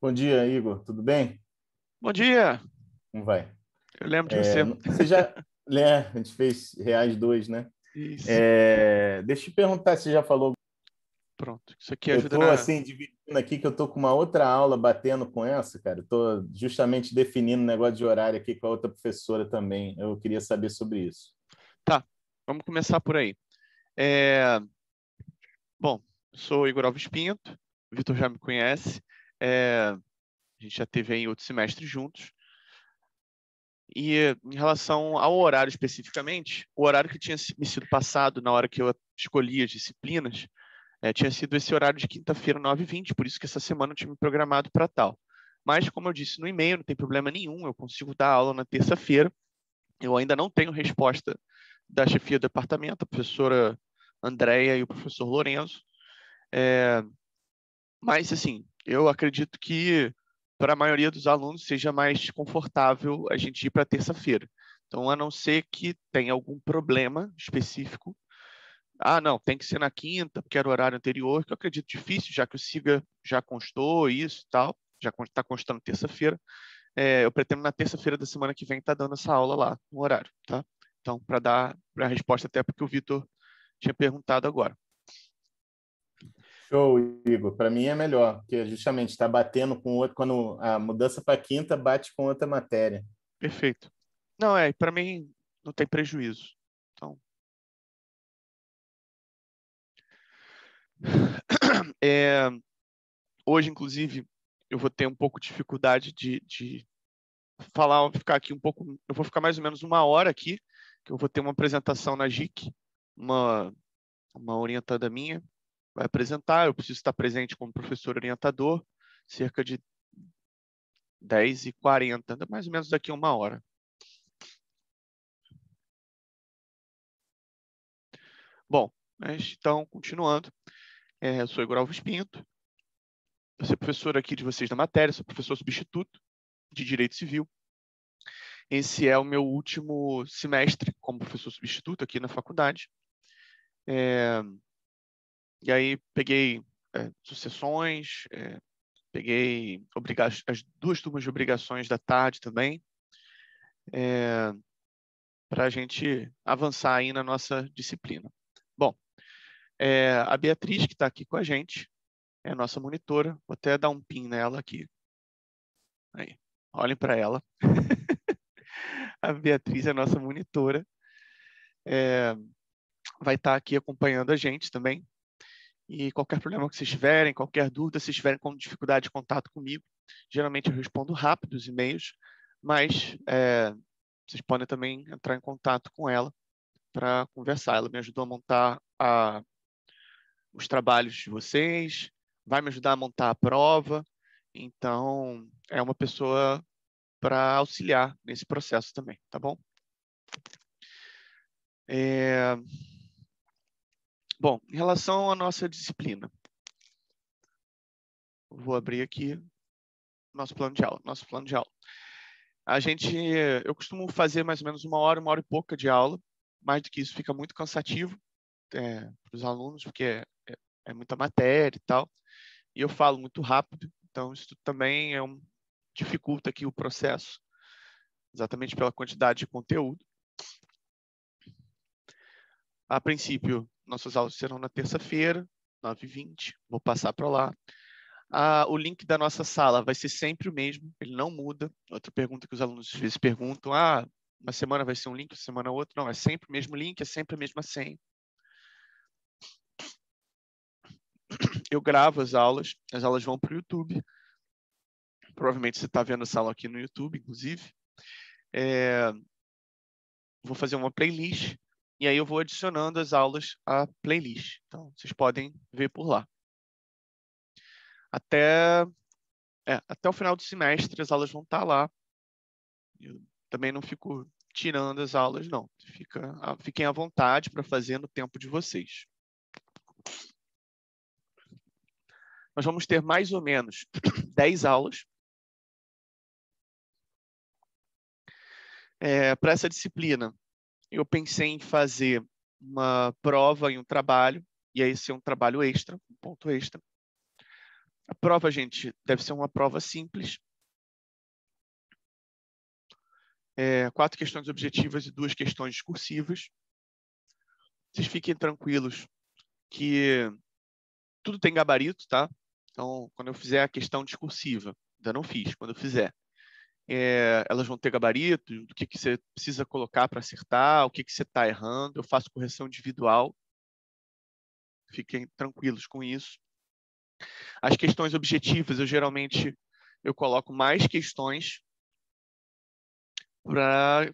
Bom dia, Igor. Tudo bem? Bom dia, Como vai? eu lembro de você. Você já... a gente fez Reais 2, né? Isso, Deixa eu te perguntar se você já falou. pronto. Isso aqui Eu ajuda estou na... assim, dividindo aqui, que eu estou com uma outra aula batendo com essa, cara. Estou justamente definindo um negócio de horário aqui com a outra professora também. Eu queria saber sobre isso. Tá, vamos começar por aí. É, Bom, sou Igor Alves Pinto, o Vitor já me conhece. A gente já teve aí outro semestre juntos. E em relação ao horário especificamente, o horário que tinha me sido passado na hora que eu escolhi as disciplinas, tinha sido esse horário de quinta-feira, 9h20, por isso que essa semana eu tinha me programado para tal. Mas, como eu disse no e-mail, não tem problema nenhum, eu consigo dar aula na terça-feira. Eu ainda não tenho resposta da chefia do departamento, a professora Andréia e o professor Lorenzo. É, mas, assim, eu acredito que para a maioria dos alunos seja mais confortável a gente ir para terça-feira. Então, a não ser que tenha algum problema específico. Ah, não, tem que ser na quinta, porque era o horário anterior, que eu acredito difícil, já que o SIGA já constou isso e tal, já está constando terça-feira. Eu pretendo na terça-feira da semana que vem estar dando essa aula lá no horário, tá? Então, para dar a resposta até porque o Vitor tinha perguntado agora. Show, Igor. Para mim é melhor, porque justamente está batendo com outro. Quando a mudança para quinta bate com outra matéria. Perfeito. Não, para mim não tem prejuízo. Então, é, hoje, inclusive, eu vou ter um pouco de dificuldade de falar, ficar aqui um pouco. Eu vou ficar mais ou menos 1 hora aqui, que eu vou ter uma apresentação na JIC, uma, uma orientada minha vai apresentar. Eu preciso estar presente como professor orientador, cerca de 10h40, mais ou menos daqui a 1 hora. Bom, mas então, continuando, eu sou Igor Alves Pinto, eu sou professor aqui de vocês da matéria, sou professor substituto de Direito Civil. Esse é o meu último semestre como professor substituto aqui na faculdade. É, e aí peguei sucessões, peguei as 2 turmas de obrigações da tarde também, para a gente avançar aí na nossa disciplina. Bom, a Beatriz, que está aqui com a gente, é a nossa monitora. Vou até dar um pin nela aqui. Aí, olhem para ela. A Beatriz é a nossa monitora. Vai estar aqui acompanhando a gente também. E qualquer problema que vocês tiverem, qualquer dúvida, se tiverem com dificuldade de contato comigo, geralmente eu respondo rápido os e-mails, mas vocês podem também entrar em contato com ela para conversar. Ela me ajudou a montar os trabalhos de vocês, vai me ajudar a montar a prova, então é uma pessoa para auxiliar nesse processo também, tá bom? Bom, em relação à nossa disciplina, vou abrir aqui nosso plano de aula. Eu costumo fazer mais ou menos 1 hora e pouca de aula. Mais do que isso fica muito cansativo para os alunos, porque é muita matéria e tal. E eu falo muito rápido, então isso também dificulta aqui o processo, exatamente pela quantidade de conteúdo. A princípio, nossas aulas serão na terça-feira, 9h20. Vou passar para lá. O link da nossa sala vai ser sempre o mesmo, ele não muda. Outra pergunta que os alunos às vezes perguntam, uma semana vai ser um link, outra semana outra. Não, é sempre o mesmo link, é sempre a mesma senha. Eu gravo as aulas vão para o YouTube. Provavelmente você está vendo essa aula aqui no YouTube, inclusive. Vou fazer uma playlist, e aí eu vou adicionando as aulas à playlist. Então, vocês podem ver por lá. Até o final do semestre, as aulas vão estar lá. Eu também não fico tirando as aulas, não. Fiquem à vontade para fazer no tempo de vocês. Nós vamos ter mais ou menos 10 aulas. Para essa disciplina, eu pensei em fazer uma prova e um trabalho, e aí ser um trabalho extra, um ponto extra. A prova, gente, deve ser uma prova simples. 4 questões objetivas e 2 questões discursivas. Vocês fiquem tranquilos que tudo tem gabarito, tá? Então, quando eu fizer a questão discursiva, ainda não fiz, quando eu fizer, elas vão ter gabarito, do que você precisa colocar para acertar, o que você está errando, eu faço correção individual. Fiquem tranquilos com isso. As questões objetivas, geralmente coloco mais questões para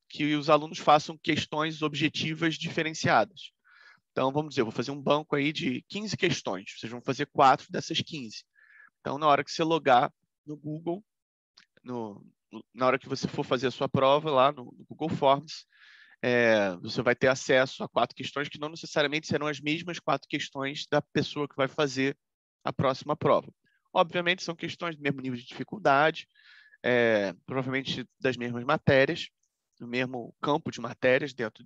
que os alunos façam questões objetivas diferenciadas. Então, vamos dizer, eu vou fazer um banco aí de 15 questões. Vocês vão fazer 4 dessas 15. Então, na hora que você logar no Google, na hora que você for fazer a sua prova lá no Google Forms, você vai ter acesso a 4 questões que não necessariamente serão as mesmas 4 questões da pessoa que vai fazer a próxima prova. Obviamente, são questões do mesmo nível de dificuldade, provavelmente das mesmas matérias, do mesmo campo de matérias dentro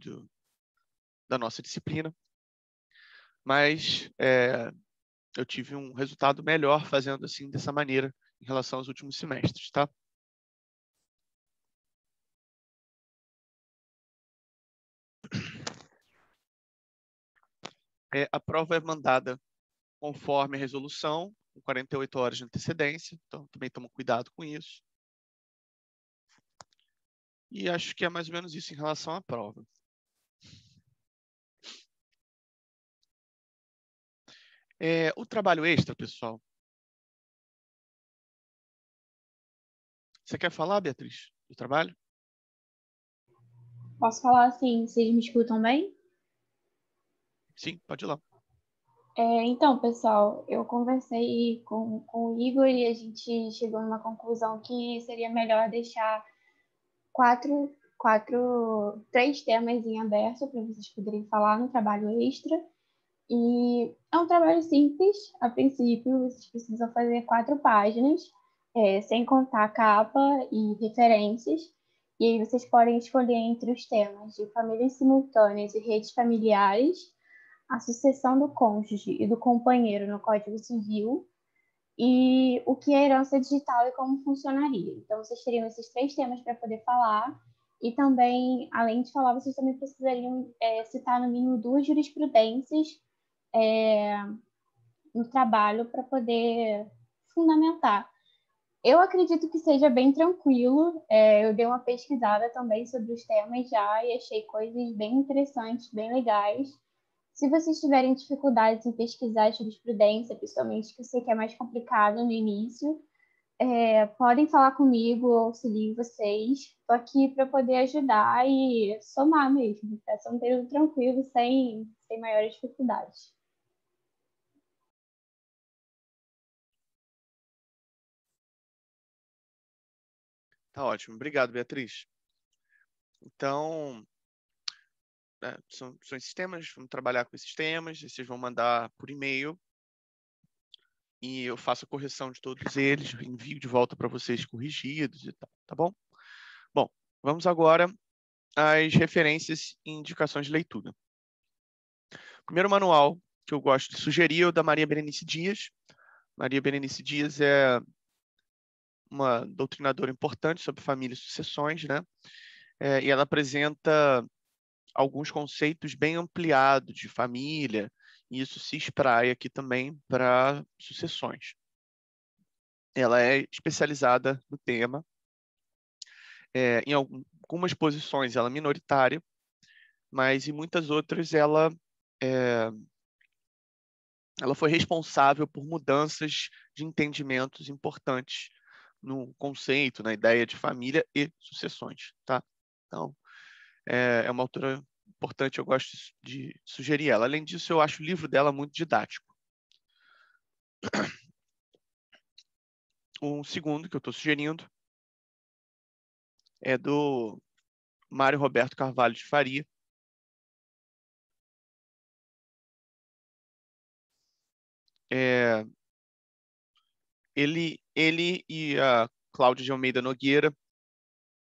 da nossa disciplina, mas eu tive um resultado melhor fazendo assim, dessa maneira, em relação aos últimos semestres, tá? A prova é mandada conforme a resolução, com 48 horas de antecedência, então também toma cuidado com isso. E acho que é mais ou menos isso em relação à prova. O trabalho extra, pessoal. Você quer falar, Beatriz, do trabalho? Posso falar assim, vocês me escutam bem? Sim, pode ir lá. Então, pessoal, eu conversei com o Igor e a gente chegou numa conclusão que seria melhor deixar três temas em aberto para vocês poderem falar no trabalho extra. E é um trabalho simples, a princípio, vocês precisam fazer 4 páginas, sem contar a capa e referências. E aí vocês podem escolher entre os temas de famílias simultâneas e redes familiares, a sucessão do cônjuge e do companheiro no Código Civil, e o que é herança digital e como funcionaria. Então, vocês teriam esses 3 temas para poder falar, e também, além de falar, vocês também precisariam citar no mínimo 2 jurisprudências no trabalho para poder fundamentar. Eu acredito que seja bem tranquilo. Eu dei uma pesquisada também sobre os temas já e achei coisas bem interessantes, bem legais. Se vocês tiverem dificuldades em pesquisar jurisprudência, principalmente que eu sei que é mais complicado no início, podem falar comigo, eu auxilio vocês. Estou aqui para poder ajudar e somar mesmo, para ser um período tranquilo, sem maiores dificuldades. Tá ótimo. Obrigado, Beatriz. Então, são esses temas, vamos trabalhar com esses temas, e vocês vão mandar por e-mail e eu faço a correção de todos eles, envio de volta para vocês corrigidos e tal, tá bom? Bom, vamos agora às referências e indicações de leitura. O primeiro manual que eu gosto de sugerir é o da Maria Berenice Dias. Maria Berenice Dias é uma doutrinadora importante sobre família e sucessões, né? E ela apresenta alguns conceitos bem ampliados de família, e isso se espraia aqui também para sucessões. Ela é especializada no tema. Em algumas posições ela é minoritária, mas em muitas outras ela foi responsável por mudanças de entendimentos importantes no conceito, na ideia de família e sucessões, tá? Então, é uma autora importante, eu gosto de sugerir ela. Além disso, eu acho o livro dela muito didático. Um segundo que eu estou sugerindo é do Mário Roberto Carvalho de Faria. Ele e a Cláudia de Almeida Nogueira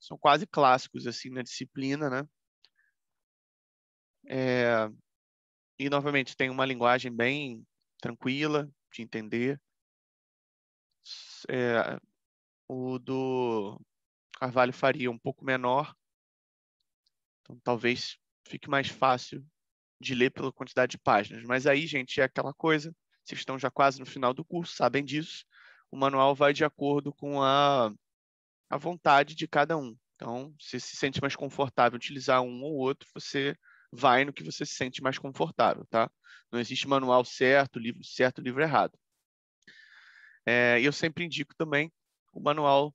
são quase clássicos assim na disciplina, né? E novamente tem uma linguagem bem tranquila de entender. O do Carvalho Faria um pouco menor, então talvez fique mais fácil de ler pela quantidade de páginas. Mas aí, gente, é aquela coisa, vocês estão já quase no final do curso, sabem disso, o manual vai de acordo com a vontade de cada um. Então, se se sente mais confortável utilizar um ou outro, você vai no que você se sente mais confortável, tá? Não existe manual certo, livro errado. E eu sempre indico também o manual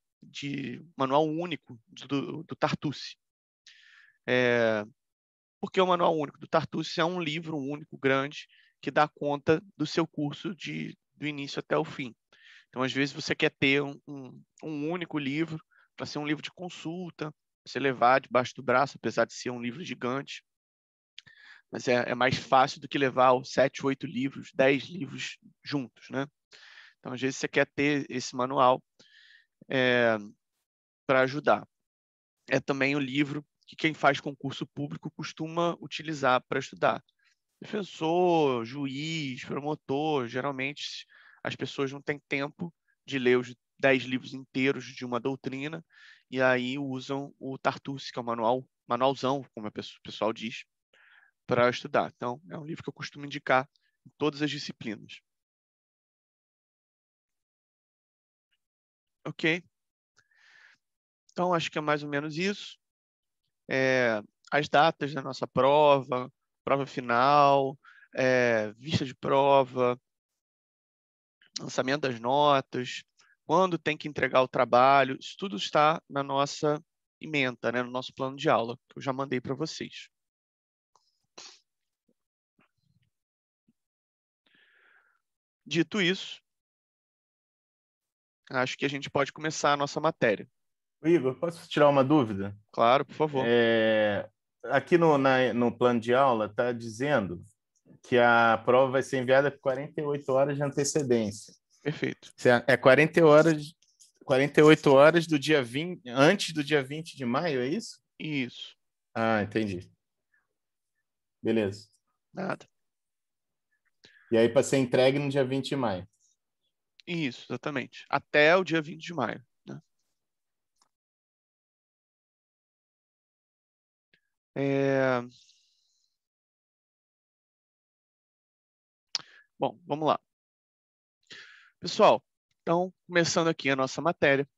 único do Tartucci. Porque o manual único do Tartucci é um livro único, grande, que dá conta do seu curso do início até o fim. Então, às vezes, você quer ter um único livro para ser um livro de consulta, você levar debaixo do braço, apesar de ser um livro gigante. Mas é mais fácil do que levar 7, 8 livros, 10 livros juntos, né? Então, às vezes, você quer ter esse manual para ajudar. É também o livro que quem faz concurso público costuma utilizar para estudar. Defensor, juiz, promotor, geralmente as pessoas não têm tempo de ler os 10 livros inteiros de uma doutrina e aí usam o Tartucci, que é o manualzão, como o pessoal diz, para estudar. Então, é um livro que eu costumo indicar em todas as disciplinas. Ok? Então, acho que é mais ou menos isso. As datas da nossa prova, prova final, vista de prova, lançamento das notas, quando tem que entregar o trabalho, isso tudo está na nossa ementa, né, no nosso plano de aula, que eu já mandei para vocês. Dito isso, acho que a gente pode começar a nossa matéria. Igor, posso tirar uma dúvida? Claro, por favor. Aqui no plano de aula está dizendo que a prova vai ser enviada com 48 horas de antecedência. Perfeito. 48 horas do dia 20, antes do dia 20 de maio, é isso? Isso. Ah, entendi. Beleza. Nada. E aí para ser entregue no dia 20 de maio. Isso, exatamente. Até o dia 20 de maio. Né? Bom, vamos lá. Pessoal, então, começando aqui a nossa matéria.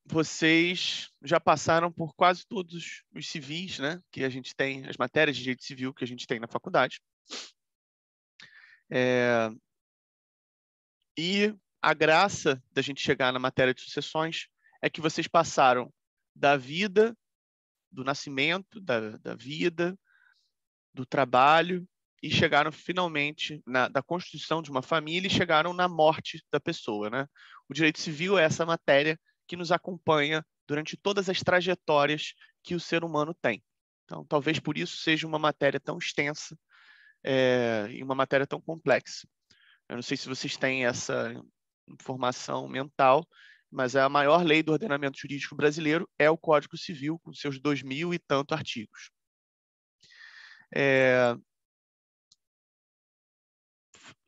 Vocês já passaram por quase todos os civis, né, que a gente tem, as matérias de direito civil que a gente tem na faculdade. E a graça da gente chegar na matéria de sucessões é que vocês passaram da vida, do nascimento, da vida, do trabalho, e chegaram finalmente da constituição de uma família e chegaram na morte da pessoa, né? O direito civil é essa matéria que nos acompanha durante todas as trajetórias que o ser humano tem. Então, talvez por isso seja uma matéria tão extensa e uma matéria tão complexa. Eu não sei se vocês têm essa informação mental, mas a maior lei do ordenamento jurídico brasileiro é o Código Civil, com seus 2.000 e tanto artigos.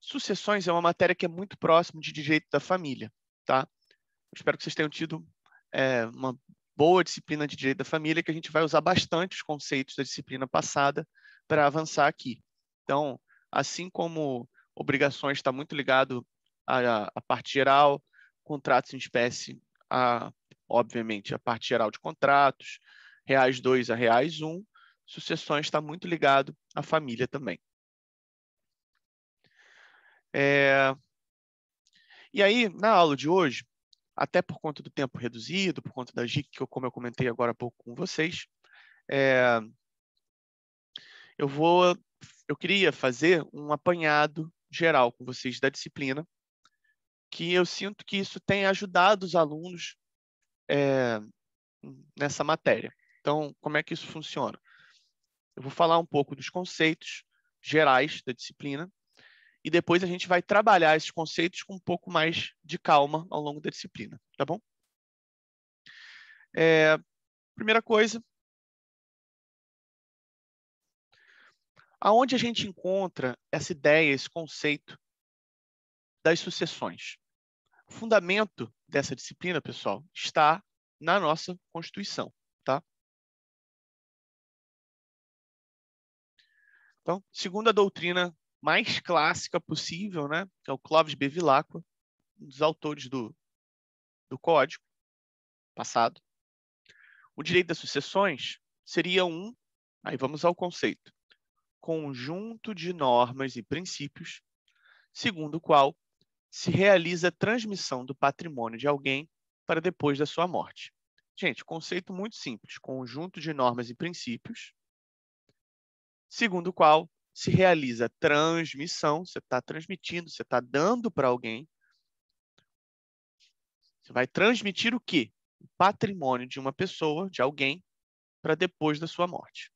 Sucessões é uma matéria que é muito próxima de direito da família, tá? Espero que vocês tenham tido uma boa disciplina de direito da família, que a gente vai usar bastante os conceitos da disciplina passada para avançar aqui. Então, assim como obrigações está muito ligado à parte geral, contratos em espécie, obviamente, a parte geral de contratos, reais 2 a reais 1, sucessões está muito ligado à família também. E aí, na aula de hoje, até por conta do tempo reduzido, por conta da GIC, como eu comentei agora há pouco com vocês, eu queria fazer um apanhado geral com vocês da disciplina, que eu sinto que isso tem ajudado os alunos nessa matéria. Então, como é que isso funciona? Eu vou falar um pouco dos conceitos gerais da disciplina, e depois a gente vai trabalhar esses conceitos com um pouco mais de calma ao longo da disciplina, tá bom? Primeira coisa, aonde a gente encontra essa ideia, esse conceito das sucessões? O fundamento dessa disciplina, pessoal, está na nossa Constituição, tá? Então, segundo a doutrina mais clássica possível, né, que é o Clovis Bevilacqua, um dos autores do Código passado, o direito das sucessões seria aí vamos ao conceito, conjunto de normas e princípios, segundo o qual se realiza a transmissão do patrimônio de alguém para depois da sua morte. Gente, conceito muito simples, conjunto de normas e princípios, segundo o qual se realiza a transmissão, você está transmitindo, você está dando para alguém. Você vai transmitir o quê? O patrimônio de uma pessoa, de alguém, para depois da sua morte.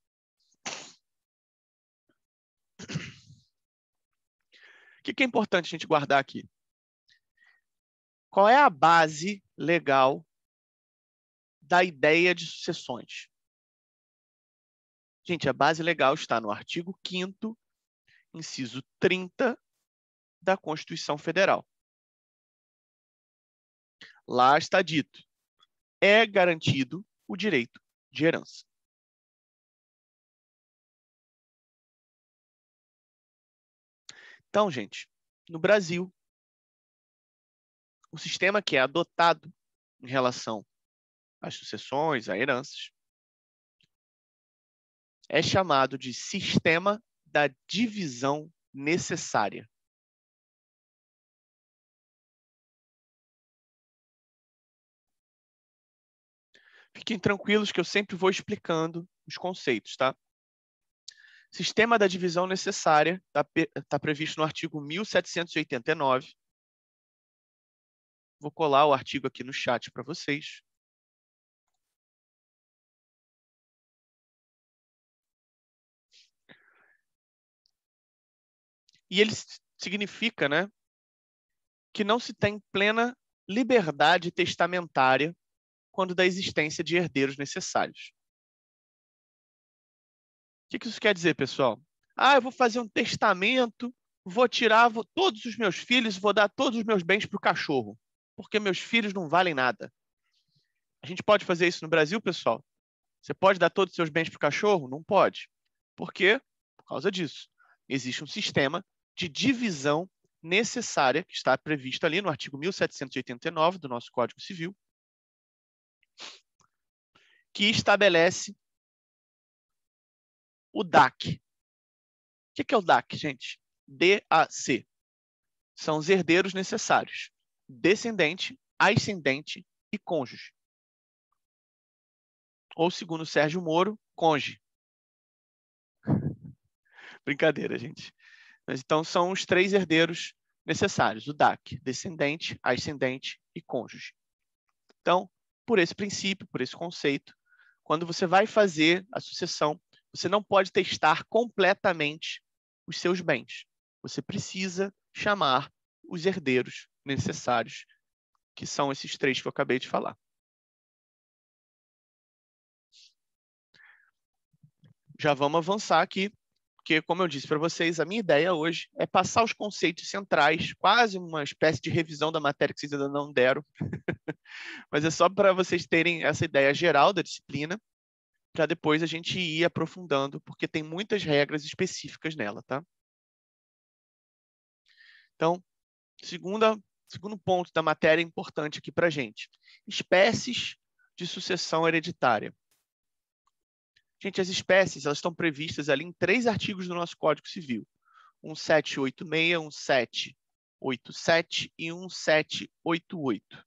O que é importante a gente guardar aqui? Qual é a base legal da ideia de sucessões? Gente, a base legal está no artigo 5º, inciso 30 da Constituição Federal. Lá está dito: é garantido o direito de herança. Então, gente, no Brasil, o sistema que é adotado em relação às sucessões, a heranças, é chamado de sistema da divisão necessária. Fiquem tranquilos que eu sempre vou explicando os conceitos, tá? Sistema da divisão necessária está previsto no artigo 1789. Vou colar o artigo aqui no chat para vocês. E ele significa, né, que não se tem plena liberdade testamentária quando da existência de herdeiros necessários. O que isso quer dizer, pessoal? Eu vou fazer um testamento, vou tirar todos os meus filhos, vou dar todos os meus bens para o cachorro, porque meus filhos não valem nada. A gente pode fazer isso no Brasil, pessoal? Você pode dar todos os seus bens para o cachorro? Não pode. Por quê? Por causa disso. Existe um sistema de divisão necessária, que está previsto ali no artigo 1789 do nosso Código Civil, que estabelece o DAC. O que é o DAC, gente? DAC. São os herdeiros necessários: descendente, ascendente e cônjuge. Ou, segundo Sérgio Moro, cônjuge. Brincadeira, gente. Mas, então, são os 3 herdeiros necessários: o DAC, descendente, ascendente e cônjuge. Então, por esse princípio, por esse conceito, quando você vai fazer a sucessão, você não pode testar completamente os seus bens. Você precisa chamar os herdeiros necessários, que são esses 3 que eu acabei de falar. Já vamos avançar aqui, porque, como eu disse para vocês, a minha ideia hoje é passar os conceitos centrais, quase uma espécie de revisão da matéria que vocês ainda não deram, mas é só para vocês terem essa ideia geral da disciplina, para depois a gente ir aprofundando, porque tem muitas regras específicas nela, tá? Então, segundo ponto da matéria importante aqui para a gente: espécies de sucessão hereditária. Gente, as espécies, elas estão previstas ali em 3 artigos do nosso Código Civil: 1786, 1787 e 1788.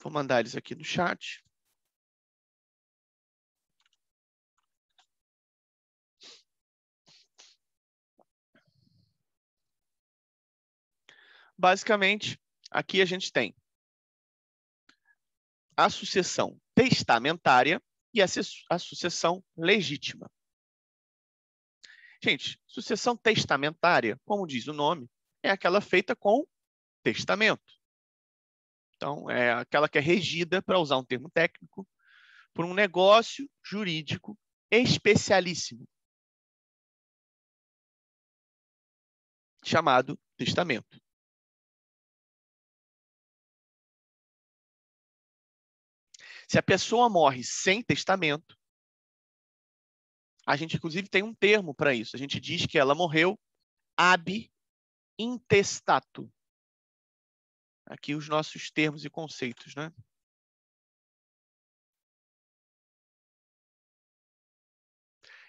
Vou mandar eles aqui no chat. Basicamente, aqui a gente tem a sucessão testamentária e a sucessão legítima. Gente, sucessão testamentária, como diz o nome, é aquela feita com testamento. Então, é aquela que é regida, para usar um termo técnico, por um negócio jurídico especialíssimo, chamado testamento. Se a pessoa morre sem testamento, a gente, inclusive, tem um termo para isso. A gente diz que ela morreu ab intestato. Aqui os nossos termos e conceitos, né?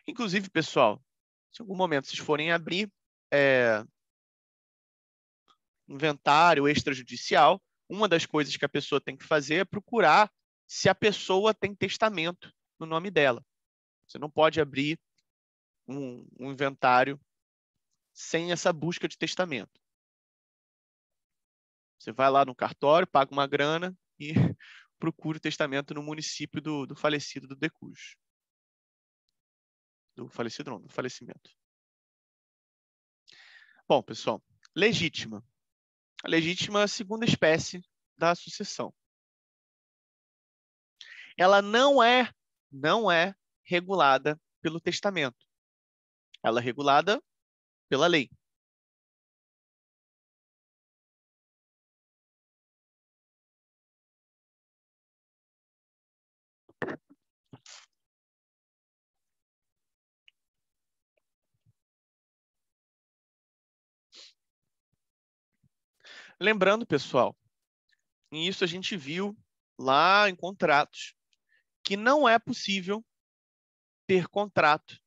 Inclusive, pessoal, se em algum momento vocês forem abrir inventário extrajudicial, uma das coisas que a pessoa tem que fazer é procurar se a pessoa tem testamento no nome dela. Você não pode abrir um inventário sem essa busca de testamento. Você vai lá no cartório, paga uma grana e procura o testamento no município do falecido, do decúbito. Do falecido não, do falecimento. Bom, pessoal, legítima. A legítima é a segunda espécie da sucessão. Ela não é regulada pelo testamento. Ela é regulada pela lei. Lembrando, pessoal, e isso a gente viu lá em contratos, que não é possível ter contrato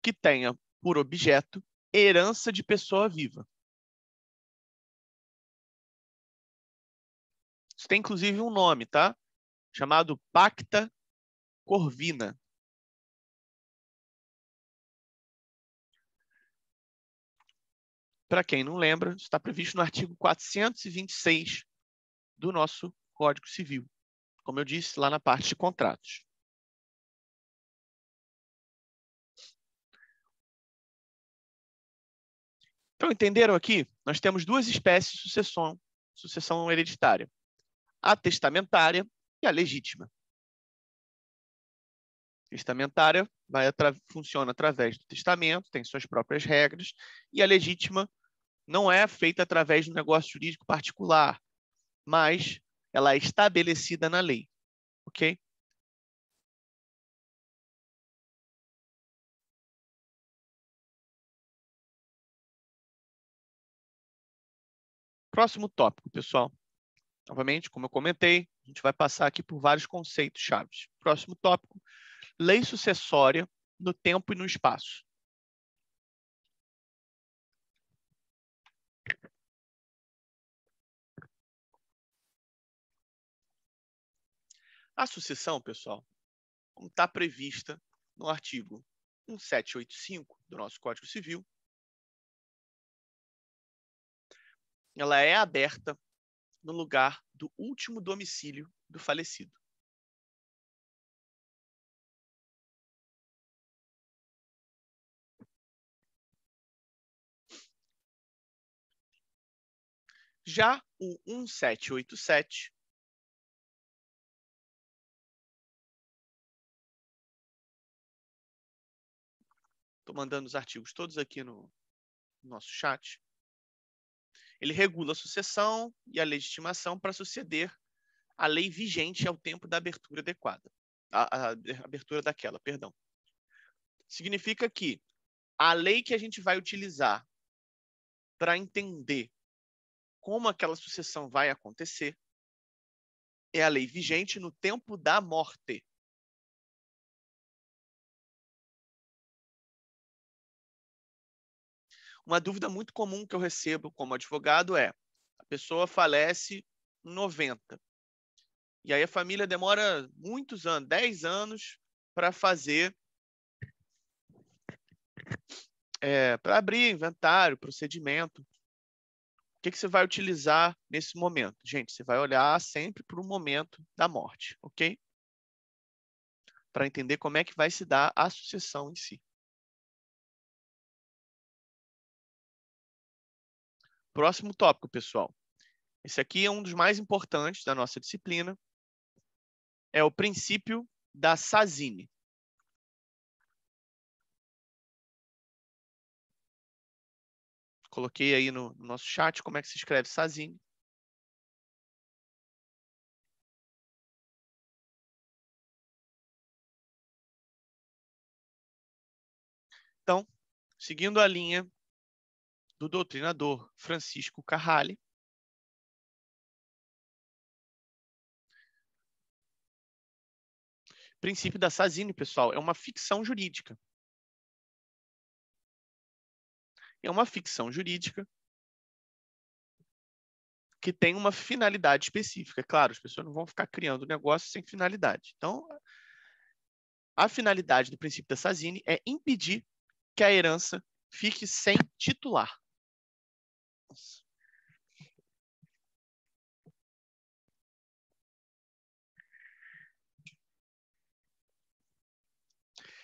que tenha por objeto herança de pessoa viva. Isso tem, inclusive, um nome, tá? Chamado Pacta Corvina. Para quem não lembra, está previsto no artigo 426 do nosso Código Civil. Como eu disse, lá na parte de contratos. Então, entenderam aqui? Nós temos duas espécies de sucessão hereditária. A testamentária e a legítima. Testamentária funciona através do testamento, tem suas próprias regras, e a legítima não é feita através de um negócio jurídico particular, mas ela é estabelecida na lei. Ok? Próximo tópico, pessoal. Novamente, como eu comentei, a gente vai passar aqui por vários conceitos chaves. Próximo tópico, lei sucessória no tempo e no espaço. A sucessão, pessoal, como está prevista no artigo 1785 do nosso Código Civil, ela é aberta no lugar do último domicílio do falecido. Já o 1787 estou mandando os artigos todos aqui no nosso chat. Ele regula a sucessão e a legitimação para suceder a lei vigente ao tempo da abertura adequada. A abertura daquela, perdão. Significa que a lei que a gente vai utilizar para entender como aquela sucessão vai acontecer é a lei vigente no tempo da morte. Uma dúvida muito comum que eu recebo como advogado é: a pessoa falece em 90. E aí a família demora muitos anos, 10 anos, para fazer, para abrir inventário, procedimento. O que você vai utilizar nesse momento? Gente, você vai olhar sempre para o momento da morte, ok? Para entender como é que vai se dar a sucessão em si. Próximo tópico, pessoal. Esse aqui é um dos mais importantes da nossa disciplina. É o princípio da Sazine. Coloquei aí no nosso chat como é que se escreve Sazini. Então, seguindo a linha do doutrinador Francisco Carralho, o princípio da Sazini, pessoal, é uma ficção jurídica. É uma ficção jurídica que tem uma finalidade específica. É claro, as pessoas não vão ficar criando negócio sem finalidade. Então, a finalidade do princípio da Sazini é impedir que a herança fique sem titular. Nossa.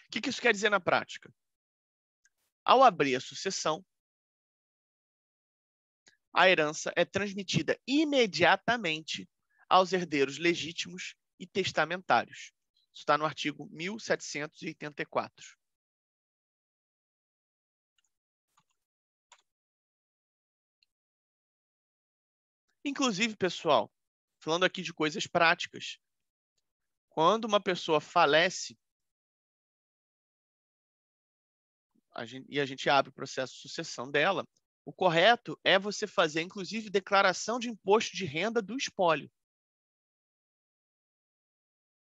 O que isso quer dizer na prática? Ao abrir a sucessão, a herança é transmitida imediatamente aos herdeiros legítimos e testamentários. Isso está no artigo 1784. Inclusive, pessoal, falando aqui de coisas práticas, quando uma pessoa falece, a gente abre o processo de sucessão dela, o correto é você fazer, inclusive, declaração de imposto de renda do espólio.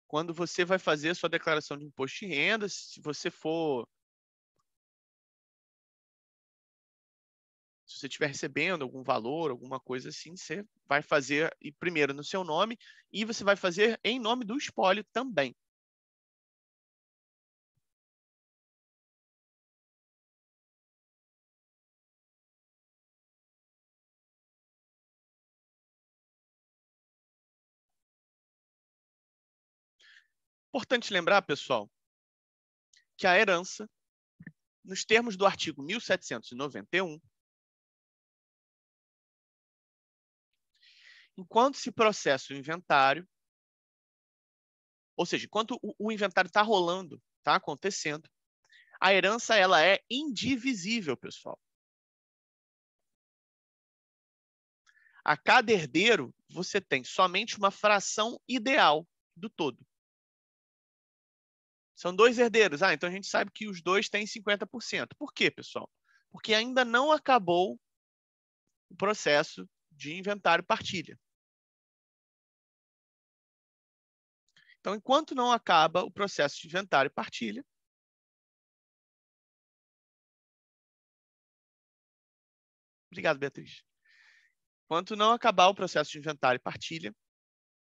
Quando você vai fazer a sua declaração de imposto de renda, se você estiver recebendo algum valor, alguma coisa assim, você vai fazer primeiro no seu nome e você vai fazer em nome do espólio também. Importante lembrar, pessoal, que a herança, nos termos do artigo 1791, enquanto se processa o inventário, ou seja, enquanto o inventário está rolando, está acontecendo, a herança ela é indivisível, pessoal. A cada herdeiro, você tem somente uma fração ideal do todo. São dois herdeiros. Então a gente sabe que os dois têm 50%. Por quê, pessoal? Porque ainda não acabou o processo de inventário partilha. Então, enquanto não acaba o processo de inventário e partilha, obrigado, Beatriz. Enquanto não acabar o processo de inventário e partilha,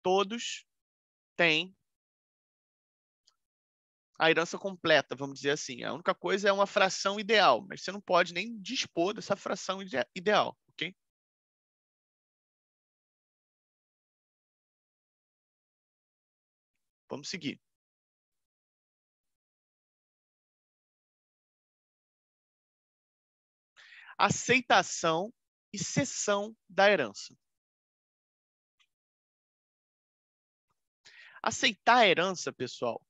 todos têm a herança completa, vamos dizer assim. A única coisa é uma fração ideal, mas você não pode nem dispor dessa fração ideal, ok? Vamos seguir. Aceitação e cessão da herança. Aceitar a herança, pessoal,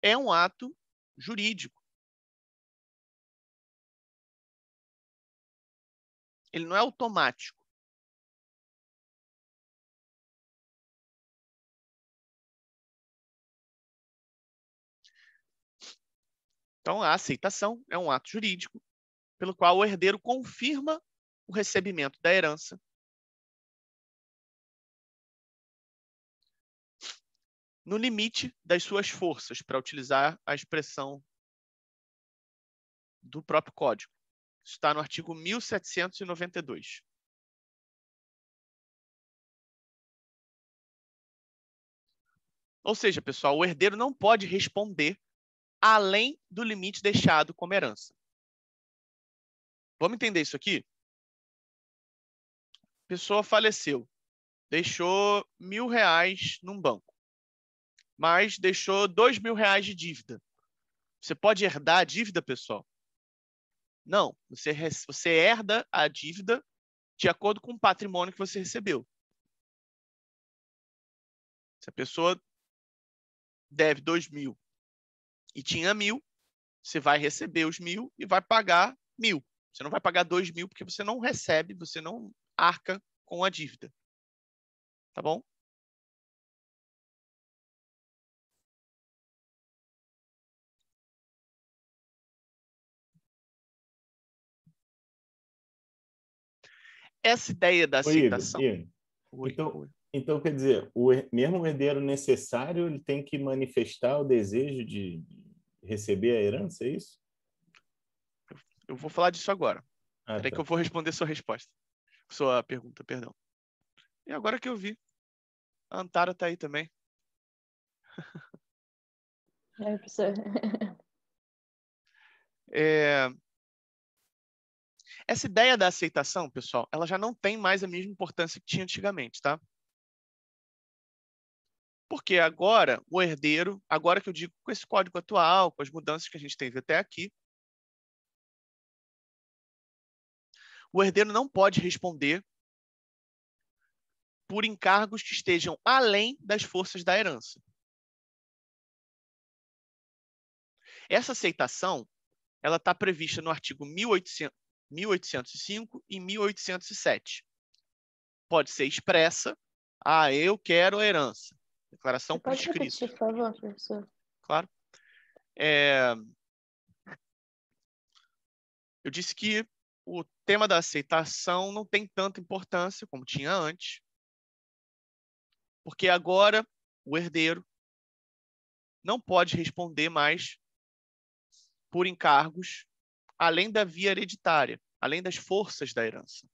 é um ato jurídico. Ele não é automático. Então, a aceitação é um ato jurídico pelo qual o herdeiro confirma o recebimento da herança no limite das suas forças, para utilizar a expressão do próprio Código. Isso está no artigo 1792. Ou seja, pessoal, o herdeiro não pode responder além do limite deixado como herança. Vamos entender isso aqui? A pessoa faleceu, deixou R$1.000 num banco, mas deixou R$2.000 de dívida. Você pode herdar a dívida, pessoal? Não, você herda a dívida de acordo com o patrimônio que você recebeu. Se a pessoa deve 2.000 e tinha 1.000, você vai receber os 1.000 e vai pagar 1.000. Você não vai pagar 2.000 porque você não recebe, você não arca com a dívida. Tá bom? Essa ideia da Ô, Igor, aceitação... Oi. então, quer dizer, mesmo o herdeiro necessário, ele tem que manifestar o desejo de receber a herança, é isso? Eu vou falar disso agora. Ah, Peraí que tá. eu vou responder sua pergunta, perdão. E agora que eu vi, a Antara está aí também. É, professor. Essa ideia da aceitação, pessoal, ela já não tem mais a mesma importância que tinha antigamente, tá? Porque agora, o herdeiro, agora que eu digo com esse código atual, com as mudanças que a gente teve até aqui, o herdeiro não pode responder por encargos que estejam além das forças da herança. Essa aceitação, ela está prevista no artigo 1805 e 1807. Pode ser expressa, eu quero a herança. Declaração por Pode escrito. repetir, por favor, professor? Claro. Eu disse que o tema da aceitação não tem tanta importância como tinha antes, porque agora o herdeiro não pode responder mais por encargos além da via hereditária, além das forças da herança.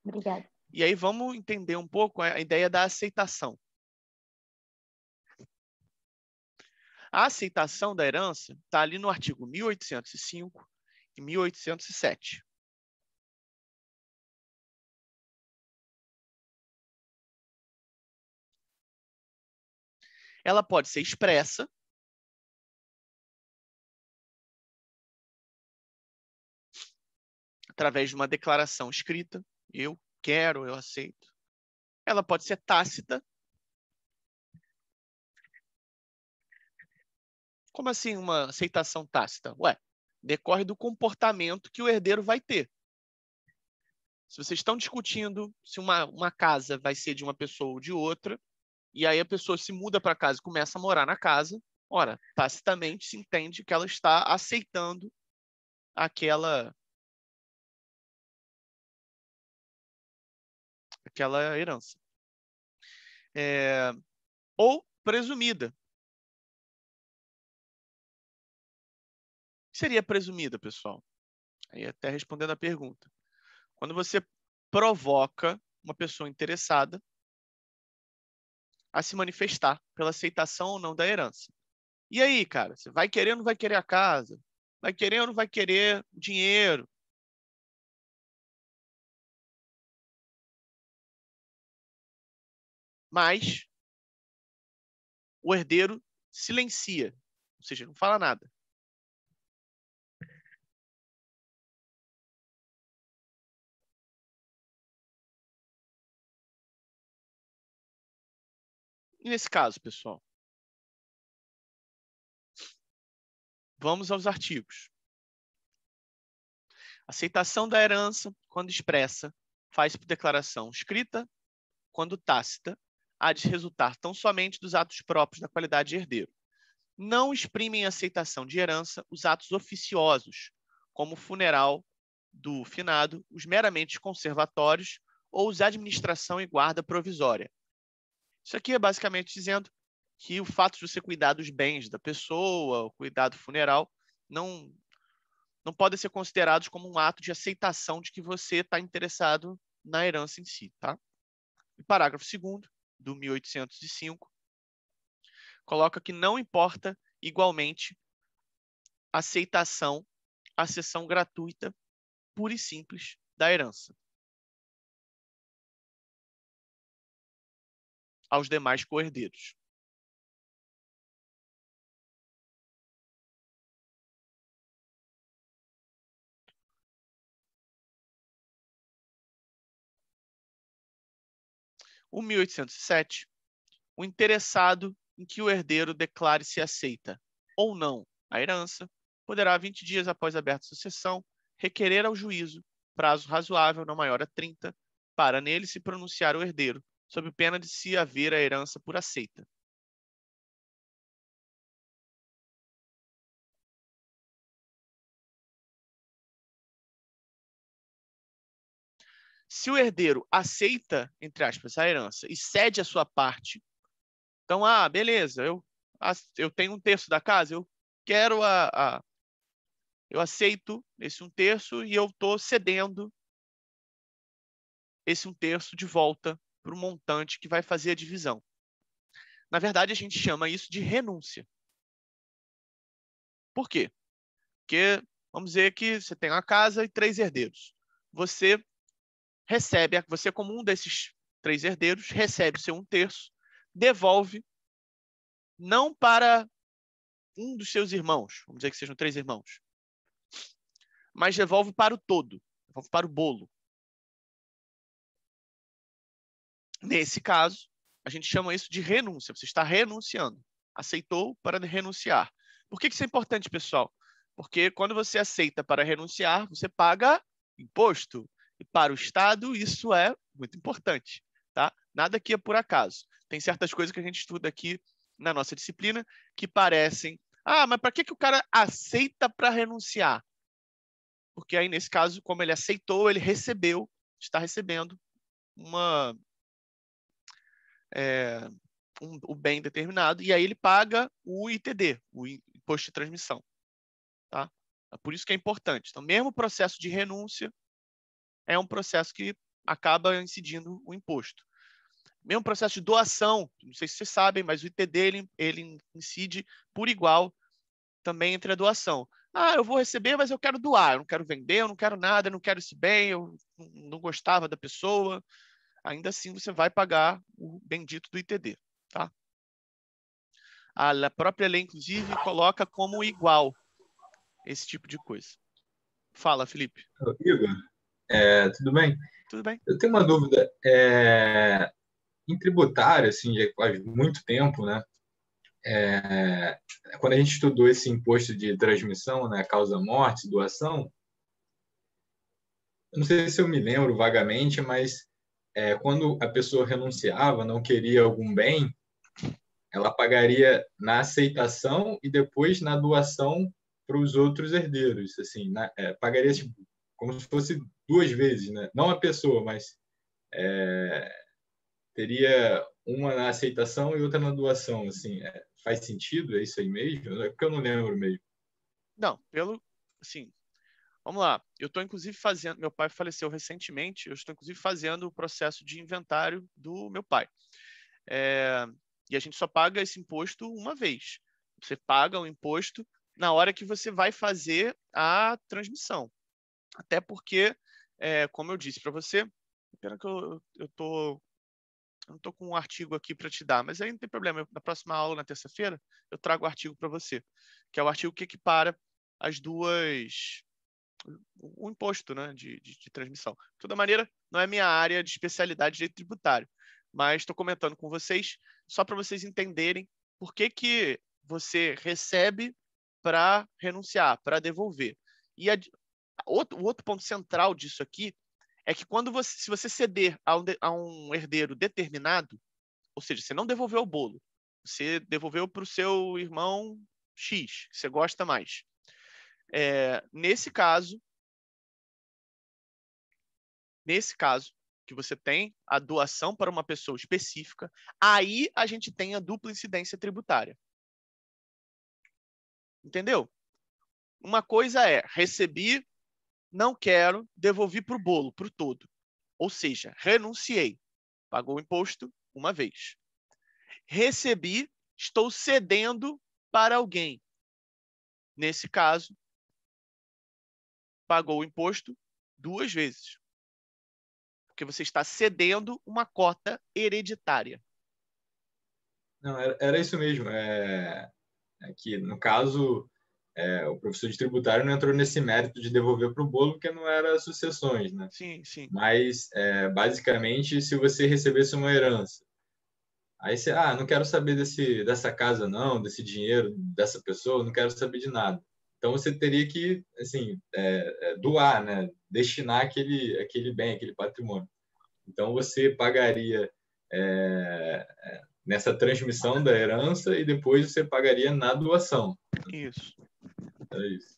Obrigada. E aí vamos entender um pouco a ideia da aceitação. A aceitação da herança está ali no artigo 1805 e 1807. Ela pode ser expressa, através de uma declaração escrita, eu quero, eu aceito. Ela pode ser tácita. Como assim uma aceitação tácita? Decorre do comportamento que o herdeiro vai ter. Se vocês estão discutindo se uma casa vai ser de uma pessoa ou de outra, e aí a pessoa se muda para casa e começa a morar na casa, tacitamente se entende que ela está aceitando aquela herança. Ou presumida. O que seria presumida, pessoal? Aí até respondendo a pergunta. Quando você provoca uma pessoa interessada a se manifestar pela aceitação ou não da herança. E aí, cara, você vai querer ou não vai querer a casa? Vai querer ou não vai querer o dinheiro? Mas o herdeiro silencia, ou seja, não fala nada. E nesse caso, pessoal, vamos aos artigos. Aceitação da herança, quando expressa, faz por declaração escrita, quando tácita, há de resultar tão somente dos atos próprios da qualidade de herdeiro. Não exprimem aceitação de herança os atos oficiosos, como o funeral do finado, os meramente conservatórios ou os administração e guarda provisória. Isso aqui é basicamente dizendo que o fato de você cuidar dos bens da pessoa, o cuidado funeral, não podem ser considerados como um ato de aceitação de que você está interessado na herança em si. Tá? E parágrafo 2º do 1805 coloca que não importa igualmente a aceitação, a cessão gratuita, pura e simples, da herança aos demais coherdeiros. O 1807, o interessado em que o herdeiro declare se aceita ou não a herança, poderá, 20 dias após aberta a sucessão, requerer ao juízo prazo razoável, não maior a 30, para nele se pronunciar o herdeiro, sob pena de se haver a herança por aceita. Se o herdeiro aceita, entre aspas, a herança e cede a sua parte, então, beleza, eu tenho 1/3 da casa, eu quero eu aceito esse 1/3 e eu estou cedendo esse 1/3 de volta para o montante que vai fazer a divisão. Na verdade, a gente chama isso de renúncia. Por quê? Porque, vamos dizer que você tem uma casa e 3 herdeiros. Você como um desses 3 herdeiros, recebe o seu 1/3, devolve não para um dos seus irmãos, vamos dizer que sejam 3 irmãos, mas devolve para o todo, devolve para o bolo. Nesse caso, a gente chama isso de renúncia. Você está renunciando. Aceitou para renunciar. Por que isso é importante, pessoal? Porque quando você aceita para renunciar, você paga imposto. E para o Estado, isso é muito importante. Tá? Nada aqui é por acaso. Tem certas coisas que a gente estuda aqui na nossa disciplina que parecem... mas para que o cara aceita para renunciar? Porque aí, nesse caso, como ele aceitou, ele está recebendo o bem determinado, e aí ele paga o ITD, o Imposto de Transmissão. Tá? Por isso que é importante. Então, mesmo o processo de renúncia é um processo que acaba incidindo o imposto. Mesmo processo de doação, não sei se vocês sabem, mas o ITD ele incide por igual também entre a doação. Eu vou receber, mas eu quero doar, eu não quero vender, eu não quero nada, eu não quero esse bem, eu não gostava da pessoa. Ainda assim você vai pagar o bendito do ITD. Tá? A própria lei, inclusive, coloca como igual esse tipo de coisa. Fala, Felipe. Igor, tudo bem? Tudo bem. Eu tenho uma dúvida. Em tributário, assim, já faz muito tempo, né? Quando a gente estudou esse imposto de transmissão, né, causa-morte, doação, eu não sei se eu me lembro vagamente, mas quando a pessoa renunciava, não queria algum bem, ela pagaria na aceitação e depois na doação para os outros herdeiros, assim, pagaria tipo, como se fosse 2 vezes, né? Não a pessoa, mas teria uma na aceitação e outra na doação, assim, faz sentido? É isso aí mesmo? É porque eu não lembro mesmo. Não, assim, vamos lá. Eu estou, inclusive, fazendo... Meu pai faleceu recentemente. Eu estou, inclusive, fazendo o processo de inventário do meu pai. E a gente só paga esse imposto uma vez. Você paga o imposto na hora que você vai fazer a transmissão. Até porque, como eu disse para você, pena que eu não estou com um artigo aqui para te dar, mas aí não tem problema. Na próxima aula, na terça-feira, eu trago o artigo para você, que é o artigo que equipara as duas... o imposto, né, de transmissão. De toda maneira, não é minha área de especialidade de direito tributário, mas estou comentando com vocês só para vocês entenderem por que você recebe para renunciar, para devolver. E o outro ponto central disso aqui é que se você ceder a um herdeiro determinado, ou seja, você não devolveu o bolo, você devolveu para o seu irmão X, que você gosta mais. Nesse caso, que você tem a doação para uma pessoa específica, aí a gente tem a dupla incidência tributária. Entendeu? Uma coisa é, recebi, não quero, devolvi para o bolo, para o todo. Ou seja, renunciei, pagou o imposto uma vez. Recebi, estou cedendo para alguém. Nesse caso, pagou o imposto 2 vezes. Porque você está cedendo uma cota hereditária. Não, era isso mesmo. Que, no caso, o professor de tributário não entrou nesse mérito de devolver para o bolo, porque não era sucessões, né? Sim, sim. Mas, basicamente, se você recebesse uma herança Aí você, não quero saber dessa casa não, desse dinheiro, dessa pessoa, não quero saber de nada. Então você teria que, assim, doar, né? Destinar aquele bem, aquele patrimônio. Então você pagaria nessa transmissão da herança e depois você pagaria na doação. Isso. É isso.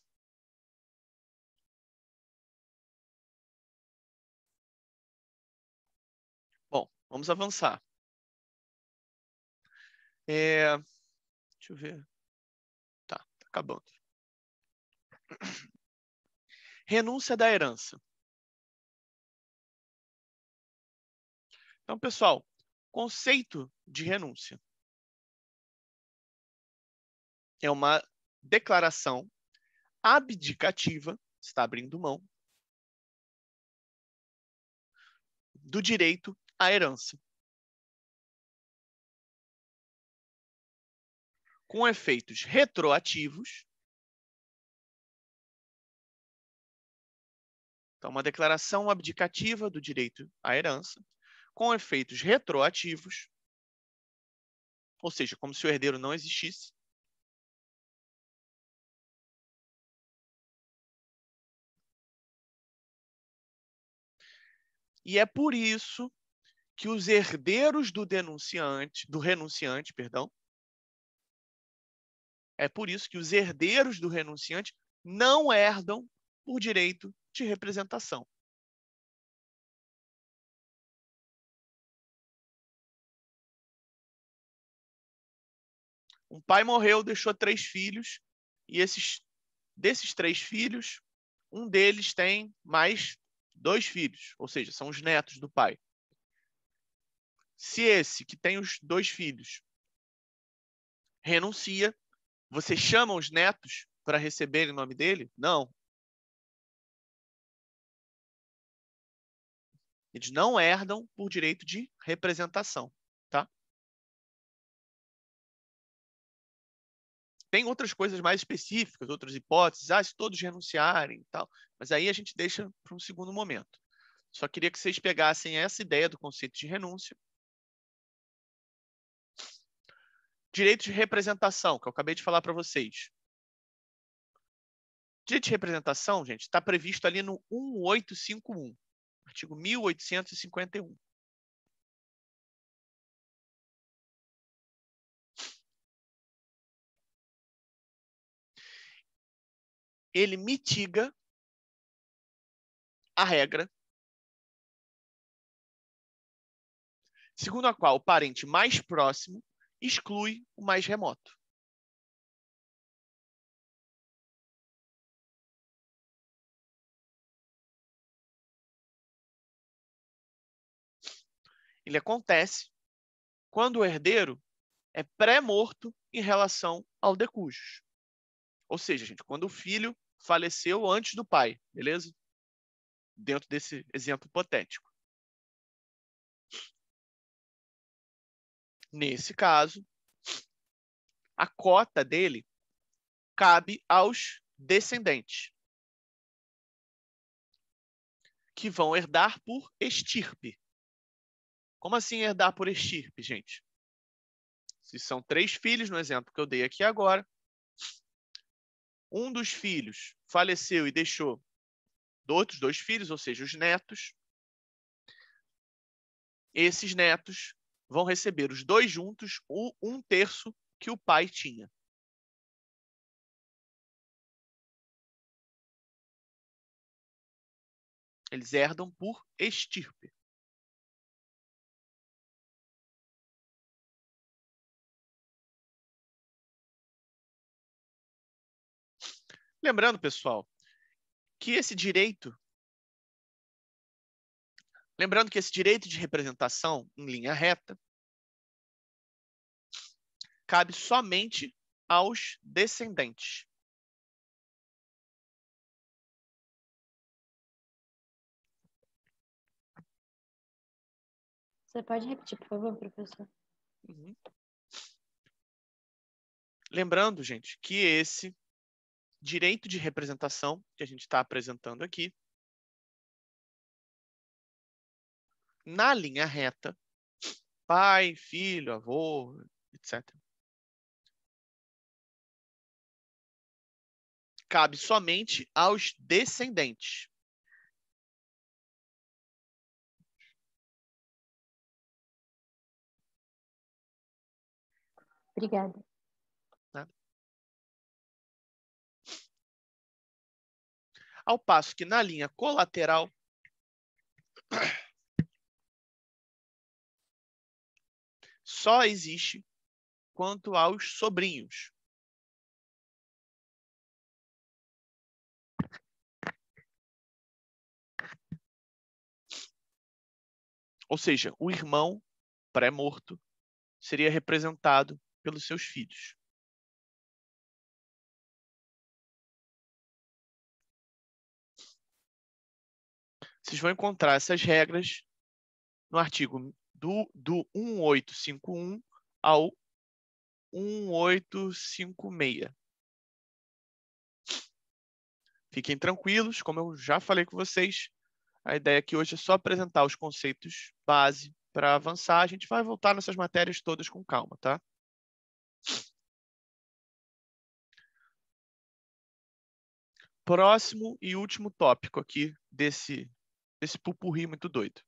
Bom, vamos avançar. Deixa eu ver. Tá acabando. Renúncia da herança. Então, pessoal, conceito de renúncia é uma declaração abdicativa, está abrindo mão, do direito à herança, com efeitos retroativos. Então, uma declaração abdicativa do direito à herança, com efeitos retroativos, ou seja, como se o herdeiro não existisse. E é por isso que os herdeiros do renunciante, é por isso que os herdeiros do renunciante não herdam por direito de representação. Um pai morreu, deixou 3 filhos, e desses 3 filhos, um deles tem mais 2 filhos, ou seja, são os netos do pai. Se esse que tem os 2 filhos renuncia, você chama os netos para receberem o nome dele? Não. Eles não herdam por direito de representação, tá? Tem outras coisas mais específicas, outras hipóteses, se todos renunciarem e tal, mas aí a gente deixa para um segundo momento. Só queria que vocês pegassem essa ideia do conceito de renúncia. Direito de representação, que eu acabei de falar para vocês. Direito de representação, gente, está previsto ali no 1851, artigo 1851. Ele mitiga a regra segundo a qual o parente mais próximo exclui o mais remoto. Ele acontece quando o herdeiro é pré-morto em relação ao de cujus. Ou seja, gente, quando o filho faleceu antes do pai, beleza? Dentro desse exemplo hipotético. Nesse caso, a cota dele cabe aos descendentes, que vão herdar por estirpe. Como assim herdar por estirpe, gente? Se são 3 filhos, no exemplo que eu dei aqui agora, um dos filhos faleceu e deixou outros 2 filhos, ou seja, os netos. Esses netos vão receber os 2 juntos, 1/3 que o pai tinha. Eles herdam por estirpe. Lembrando, pessoal, que esse direito de representação em linha reta cabe somente aos descendentes. Você pode repetir, por favor, professor? Uhum. Lembrando, gente, que esse direito de representação que a gente está apresentando aqui, na linha reta, pai, filho, avô, etc. Cabe somente aos descendentes. Obrigada. Nada. Ao passo que na linha colateral, só existe quanto aos sobrinhos. Ou seja, o irmão pré-morto seria representado pelos seus filhos. Vocês vão encontrar essas regras no artigo do 1851 ao 1856. Fiquem tranquilos, como eu já falei com vocês, a ideia aqui hoje é só apresentar os conceitos base para avançar. A gente vai voltar nessas matérias todas com calma, tá? Próximo e último tópico aqui desse pupurri muito doido.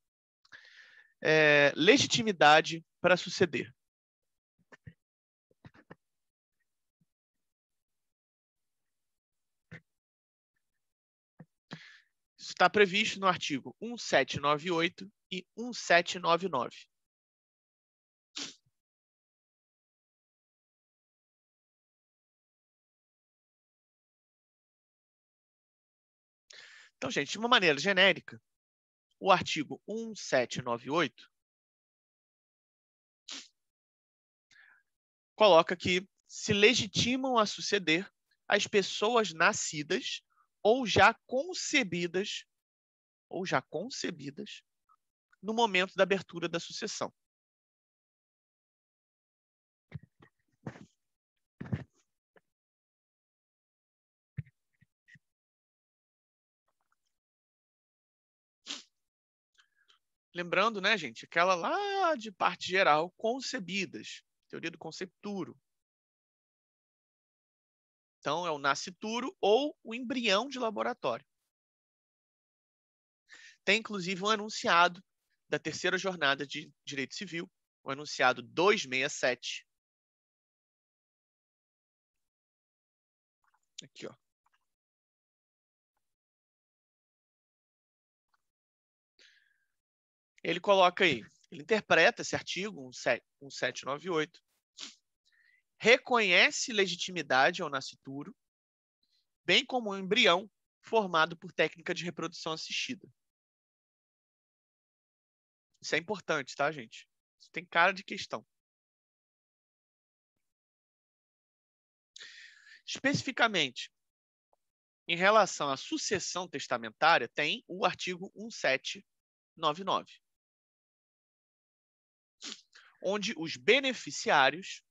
Legitimidade para suceder. Isso está previsto no artigo 1798 e 1799. Então, gente, de uma maneira genérica, o artigo 1798 coloca que se legitimam a suceder as pessoas nascidas ou já concebidas no momento da abertura da sucessão. Lembrando, né, gente, aquela lá de parte geral, concebidas, teoria do concepturo. Então, é o nascituro ou o embrião de laboratório. Tem, inclusive, um enunciado da terceira jornada de Direito Civil, o enunciado 267. Aqui, ó. Ele coloca aí, ele interpreta esse artigo 1798, reconhece legitimidade ao nascituro, bem como um embrião formado por técnica de reprodução assistida. Isso é importante, tá, gente? Isso tem cara de questão. Especificamente, em relação à sucessão testamentária, tem o artigo 1799, onde os beneficiários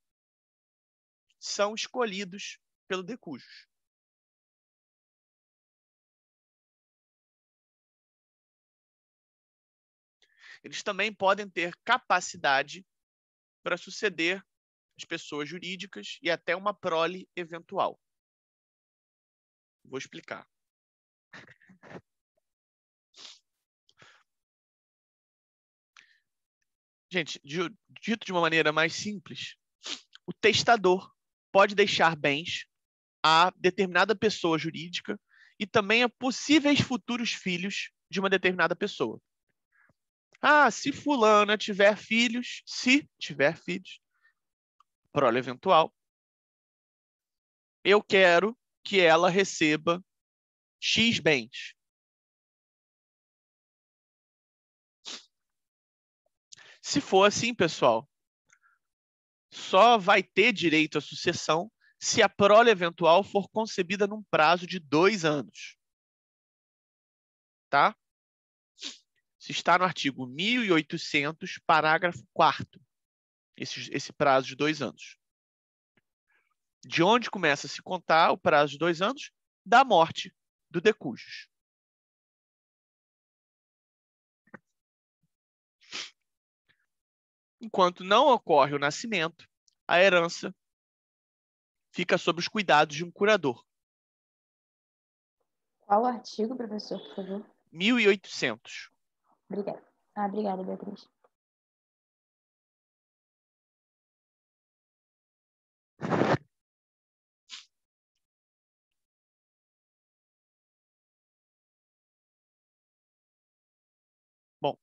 são escolhidos pelo decujus. Eles também podem ter capacidade para suceder as pessoas jurídicas e até uma prole eventual. Vou explicar. Gente, dito de uma maneira mais simples, o testador pode deixar bens a determinada pessoa jurídica e também a possíveis futuros filhos de uma determinada pessoa. Ah, se fulana tiver filhos, prole eventual, eu quero que ela receba X bens. Se for assim, pessoal, só vai ter direito à sucessão se a prole eventual for concebida num prazo de 2 anos. Tá? Isso está no artigo 1800, parágrafo 4º, esse prazo de 2 anos. De onde começa a se contar o prazo de 2 anos? Da morte do decujus. Enquanto não ocorre o nascimento, a herança fica sob os cuidados de um curador. Qual o artigo, professor, por favor? 1800. Obrigada. Obrigada, Beatriz. Bom,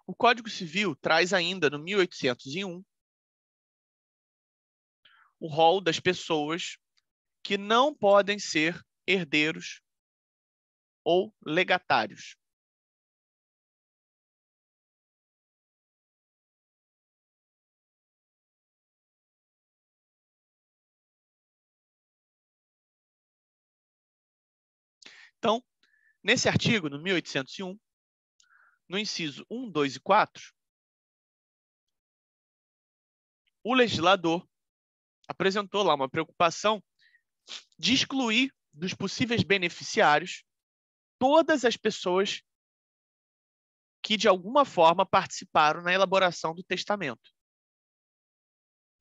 o Código Civil traz ainda no 1801 o rol das pessoas que não podem ser herdeiros ou legatários. Então, nesse artigo, no 1801, no inciso 1, 2 e 4, o legislador apresentou lá uma preocupação de excluir dos possíveis beneficiários todas as pessoas que, de alguma forma, participaram na elaboração do testamento.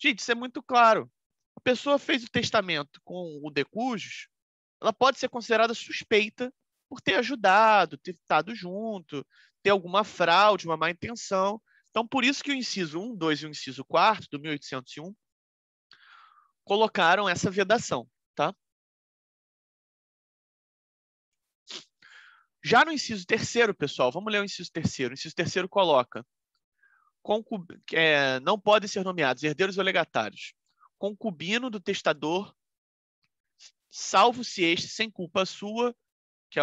Gente, isso é muito claro. A pessoa fez o testamento com o de cujos, ela pode ser considerada suspeita por ter ajudado, ter estado junto, ter alguma fraude, uma má intenção. Então, por isso que o inciso 1, 2 e o inciso 4 do 1801 colocaram essa vedação, tá? Já no inciso 3º, pessoal, vamos ler o inciso 3º. O inciso 3º coloca: não podem ser nomeados herdeiros ou legatários, concubino do testador, salvo se este, sem culpa sua, que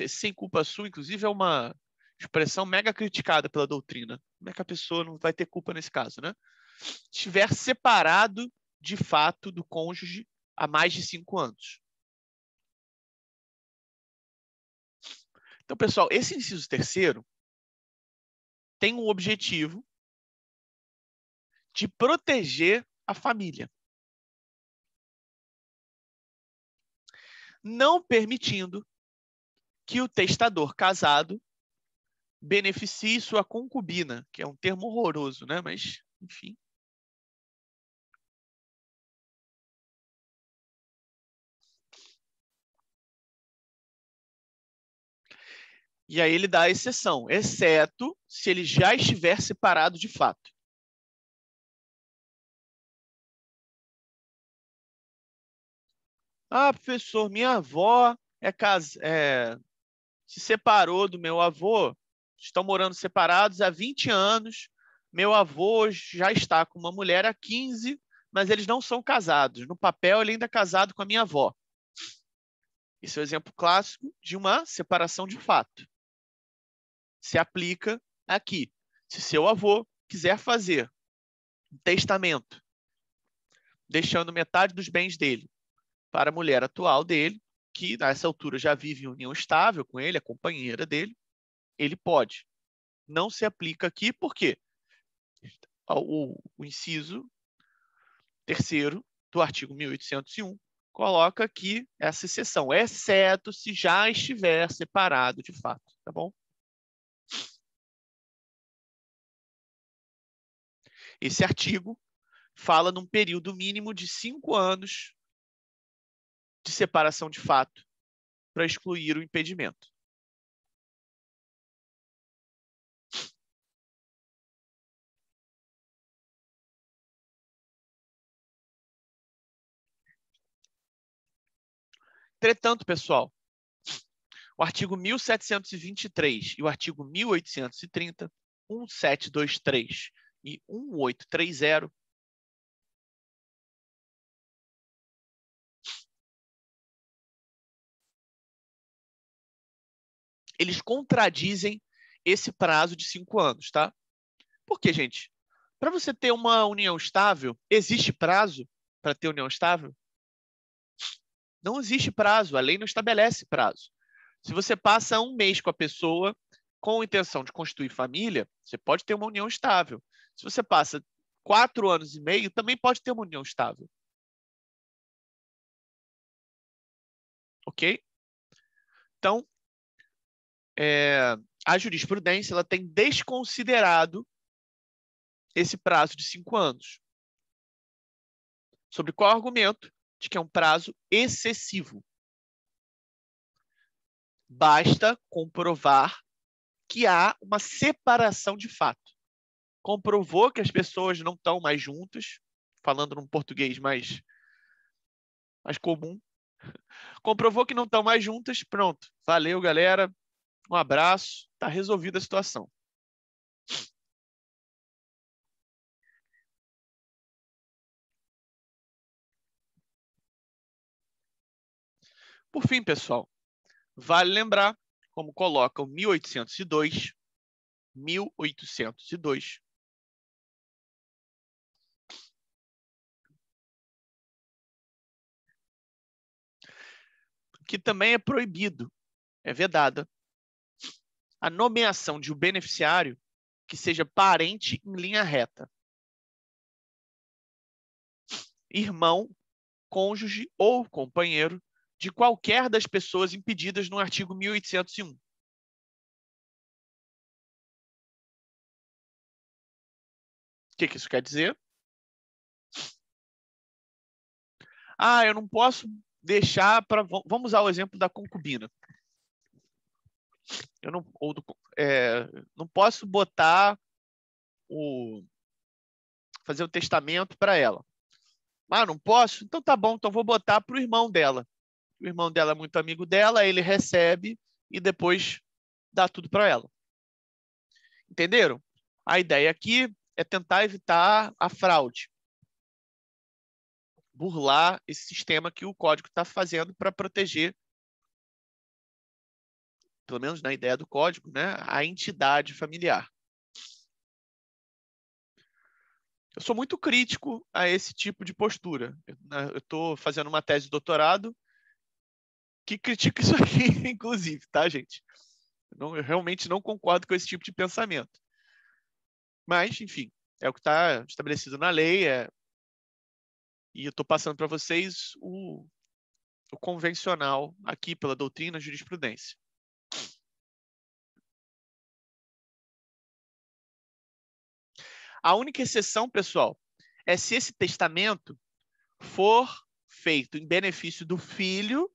sem culpa sua, inclusive, é uma expressão mega criticada pela doutrina. Como é que a pessoa não vai ter culpa nesse caso, né? Estiver separado, de fato, do cônjuge há mais de 5 anos. Então, pessoal, esse inciso 3º tem um objetivo de proteger a família, não permitindo que o testador casado beneficie sua concubina, que é um termo horroroso, né? Mas, enfim. E aí ele dá a exceção, exceto se ele já estiver separado de fato. Ah, professor, minha avó se separou do meu avô, estão morando separados há 20 anos, meu avô já está com uma mulher há 15, mas eles não são casados. No papel, ele ainda é casado com a minha avó. Esse é o exemplo clássico de uma separação de fato. Se aplica aqui. Se seu avô quiser fazer um testamento, deixando metade dos bens dele para a mulher atual dele, que nessa altura já vive em união estável com ele, a companheira dele, ele pode. Não se aplica aqui, por quê? O inciso 3º do artigo 1801 coloca aqui essa exceção, exceto se já estiver separado de fato, tá bom? Esse artigo fala num período mínimo de 5 anos de separação de fato para excluir o impedimento. Entretanto, pessoal, o artigo 1723 e o artigo 1830, 1723 e 1830, eles contradizem esse prazo de 5 anos, tá? Por quê, gente? Para você ter uma união estável, existe prazo para ter união estável? Não existe prazo, a lei não estabelece prazo. Se você passa 1 mês com a pessoa com a intenção de constituir família, você pode ter uma união estável. Se você passa 4 anos e meio, também pode ter uma união estável. Ok? Então, a jurisprudência ela tem desconsiderado esse prazo de 5 anos. Sobre qual argumento? De que é um prazo excessivo. Basta comprovar que há uma separação de fato. Comprovou que as pessoas não estão mais juntas, falando num português mais comum. Comprovou que não estão mais juntas, pronto. Valeu, galera. Um abraço. Está resolvida a situação. Por fim, pessoal, vale lembrar, como coloca o 1802, que também é proibido, é vedada, a nomeação de um beneficiário que seja parente em linha reta, irmão, cônjuge ou companheiro de qualquer das pessoas impedidas no artigo 1801. O que isso quer dizer? Eu não posso deixar para... Vamos usar o exemplo da concubina. Eu não posso botar fazer o testamento para ela. Não posso? Então tá bom, então vou botar para o irmão dela. O irmão dela é muito amigo dela, ele recebe e depois dá tudo para ela. Entenderam? A ideia aqui é tentar evitar a fraude. Burlar esse sistema que o código está fazendo para proteger, pelo menos na ideia do código, né, a entidade familiar. Eu sou muito crítico a esse tipo de postura. Eu estou fazendo uma tese de doutorado que critica isso aqui, inclusive, tá, gente? Eu realmente não concordo com esse tipo de pensamento. Mas, enfim, é o que está estabelecido na lei, e eu estou passando para vocês o convencional aqui pela doutrina e jurisprudência. A única exceção, pessoal, é se esse testamento for feito em benefício do filho,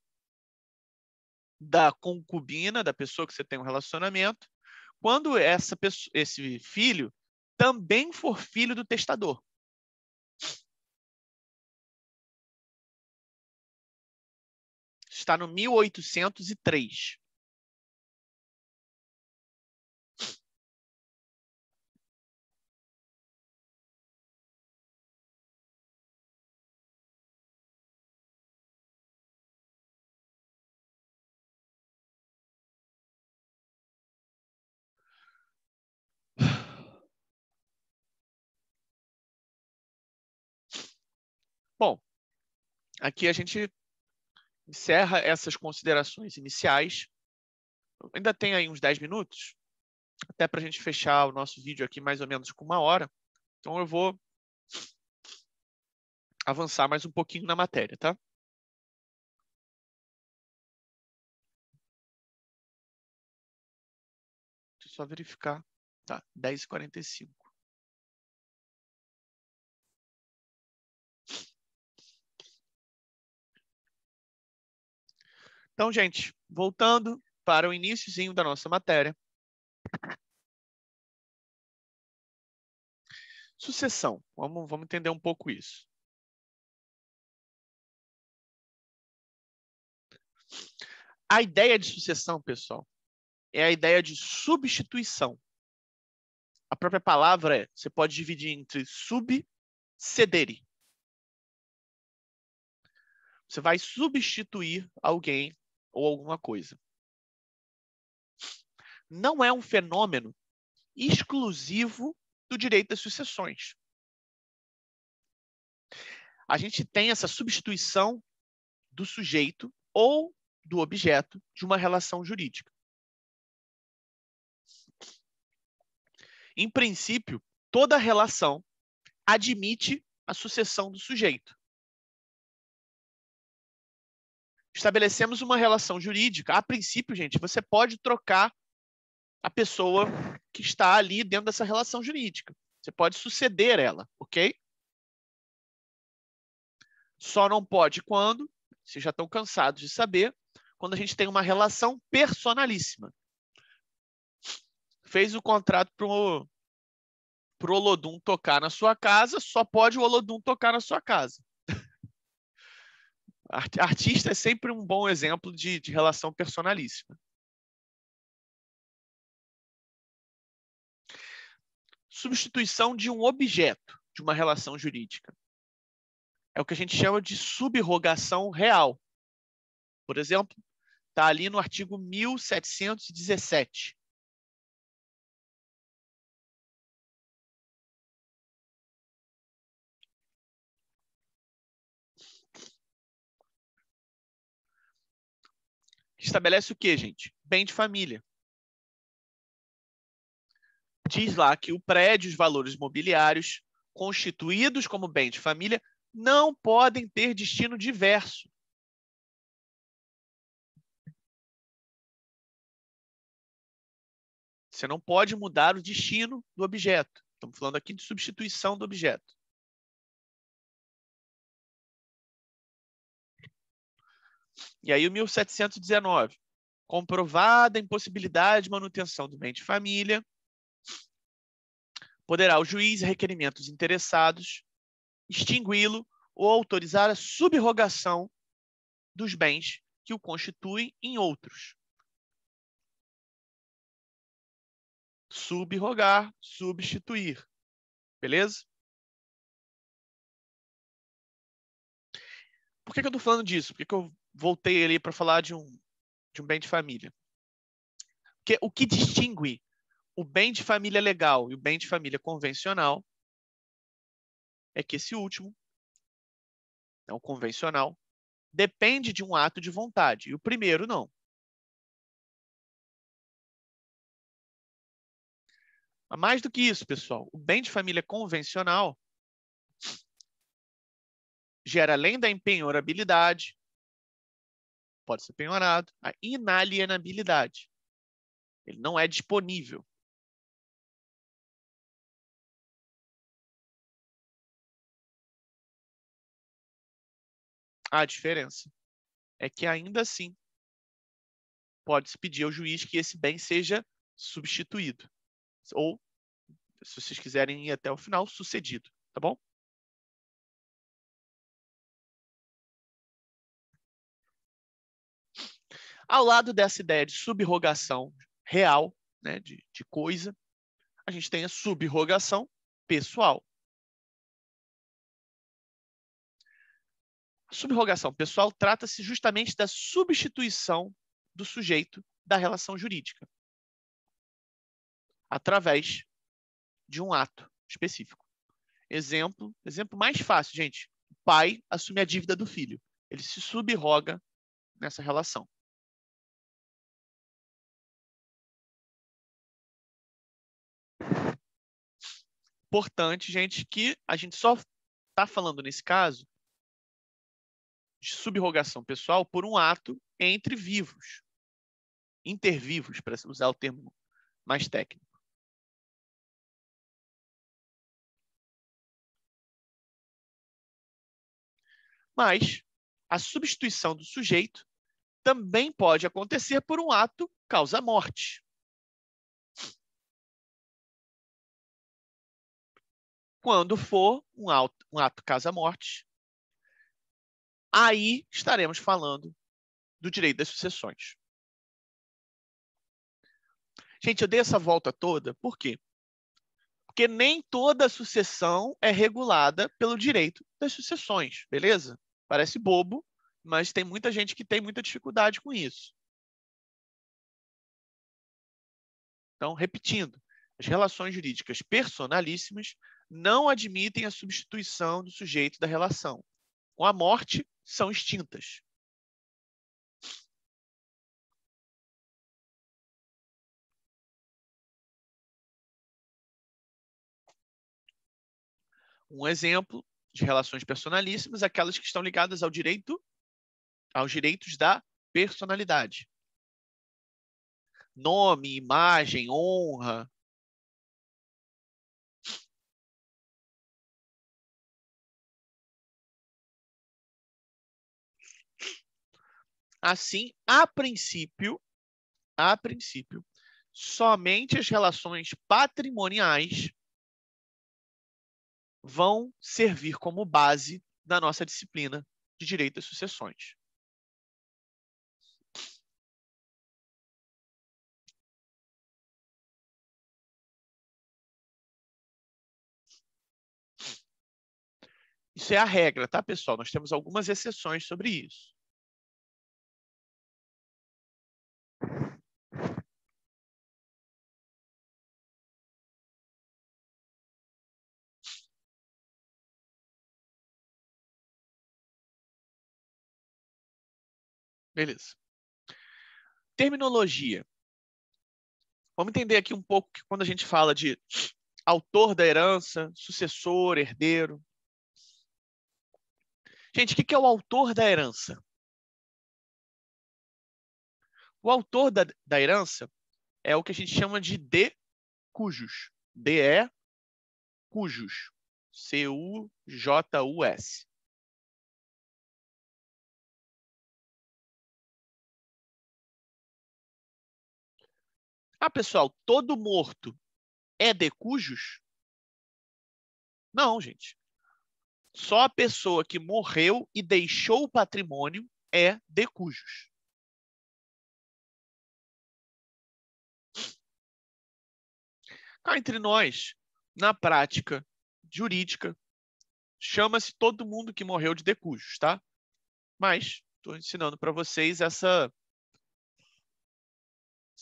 da concubina, da pessoa que você tem um relacionamento, quando esse filho também for filho do testador. Está no 1803. Bom, aqui a gente encerra essas considerações iniciais. Ainda tem aí uns 10 minutos, até para a gente fechar o nosso vídeo aqui mais ou menos com 1 hora. Então eu vou avançar mais um pouquinho na matéria, tá? Deixa eu só verificar. Tá, 10h45. Então, gente, voltando para o iniciozinho da nossa matéria. Sucessão. Vamos entender um pouco isso. A ideia de sucessão, pessoal, é a ideia de substituição. A própria palavra você pode dividir entre subcedere. Você vai substituir alguém ou alguma coisa. Não é um fenômeno exclusivo do direito das sucessões. A gente tem essa substituição do sujeito ou do objeto de uma relação jurídica. Em princípio, toda relação admite a sucessão do sujeito. Estabelecemos uma relação jurídica. A princípio, gente, você pode trocar a pessoa que está ali dentro dessa relação jurídica. Você pode suceder ela, ok? Só não pode quando, vocês já estão cansados de saber, quando a gente tem uma relação personalíssima. Fez o contrato para o Olodum tocar na sua casa, só pode o Olodum tocar na sua casa. Artista é sempre um bom exemplo de relação personalíssima. Substituição de um objeto de uma relação jurídica. É o que a gente chama de subrogação real. Por exemplo, está ali no artigo 1717. Estabelece o quê, gente? Bem de família. Diz lá que o prédio e os valores mobiliários constituídos como bem de família não podem ter destino diverso. Você não pode mudar o destino do objeto. Estamos falando aqui de substituição do objeto. E aí o 1719. Comprovada a impossibilidade de manutenção do bem de família, poderá o juiz, a requerimentos interessados, extingui-lo ou autorizar a subrogação dos bens que o constituem em outros. Subrogar, substituir. Beleza? Por que eu estou falando disso? Por que eu voltei ali para falar de um bem de família? Porque o que distingue o bem de família legal e o bem de família convencional é que esse último, o convencional, depende de um ato de vontade, e o primeiro não. Mas mais do que isso, pessoal, o bem de família convencional gera, além da empenhorabilidade, pode ser penhorado, a inalienabilidade. Ele não é disponível. A diferença é que, ainda assim, pode-se pedir ao juiz que esse bem seja substituído. Ou, se vocês quiserem ir até o final, sucedido. Tá bom? Ao lado dessa ideia de subrogação real, né, de coisa, a gente tem a subrogação pessoal. A subrogação pessoal trata-se justamente da substituição do sujeito da relação jurídica através de um ato específico. Exemplo mais fácil, gente. O pai assume a dívida do filho. Ele se subroga nessa relação. Importante, gente, que a gente só está falando, nesse caso, de subrogação pessoal por um ato entre vivos. Intervivos, para usar o termo mais técnico. Mas a substituição do sujeito também pode acontecer por um ato causa-morte. Quando for um ato causa-morte, aí estaremos falando do direito das sucessões. Gente, eu dei essa volta toda, por quê? Porque nem toda sucessão é regulada pelo direito das sucessões, beleza? Parece bobo, mas tem muita gente que tem muita dificuldade com isso. Então, repetindo, as relações jurídicas personalíssimas não admitem a substituição do sujeito da relação. Com a morte, são extintas. Um exemplo de relações personalíssimas, aquelas que estão ligadas aos direitos da personalidade. Nome, imagem, honra. Assim, a princípio, somente as relações patrimoniais vão servir como base da nossa disciplina de direito às sucessões. Isso é a regra, tá, pessoal? Nós temos algumas exceções sobre isso. Beleza. Terminologia. Vamos entender aqui um pouco que quando a gente fala de autor da herança, sucessor, herdeiro. Gente, o que é o autor da herança? O autor da herança é o que a gente chama de cujus. De cujus. C-U-J-U-S. Ah, pessoal, todo morto é de cujus? Não, gente. Só a pessoa que morreu e deixou o patrimônio é de cujus. Cá entre nós, na prática jurídica, chama-se todo mundo que morreu de decujus, tá? Mas estou ensinando para vocês essa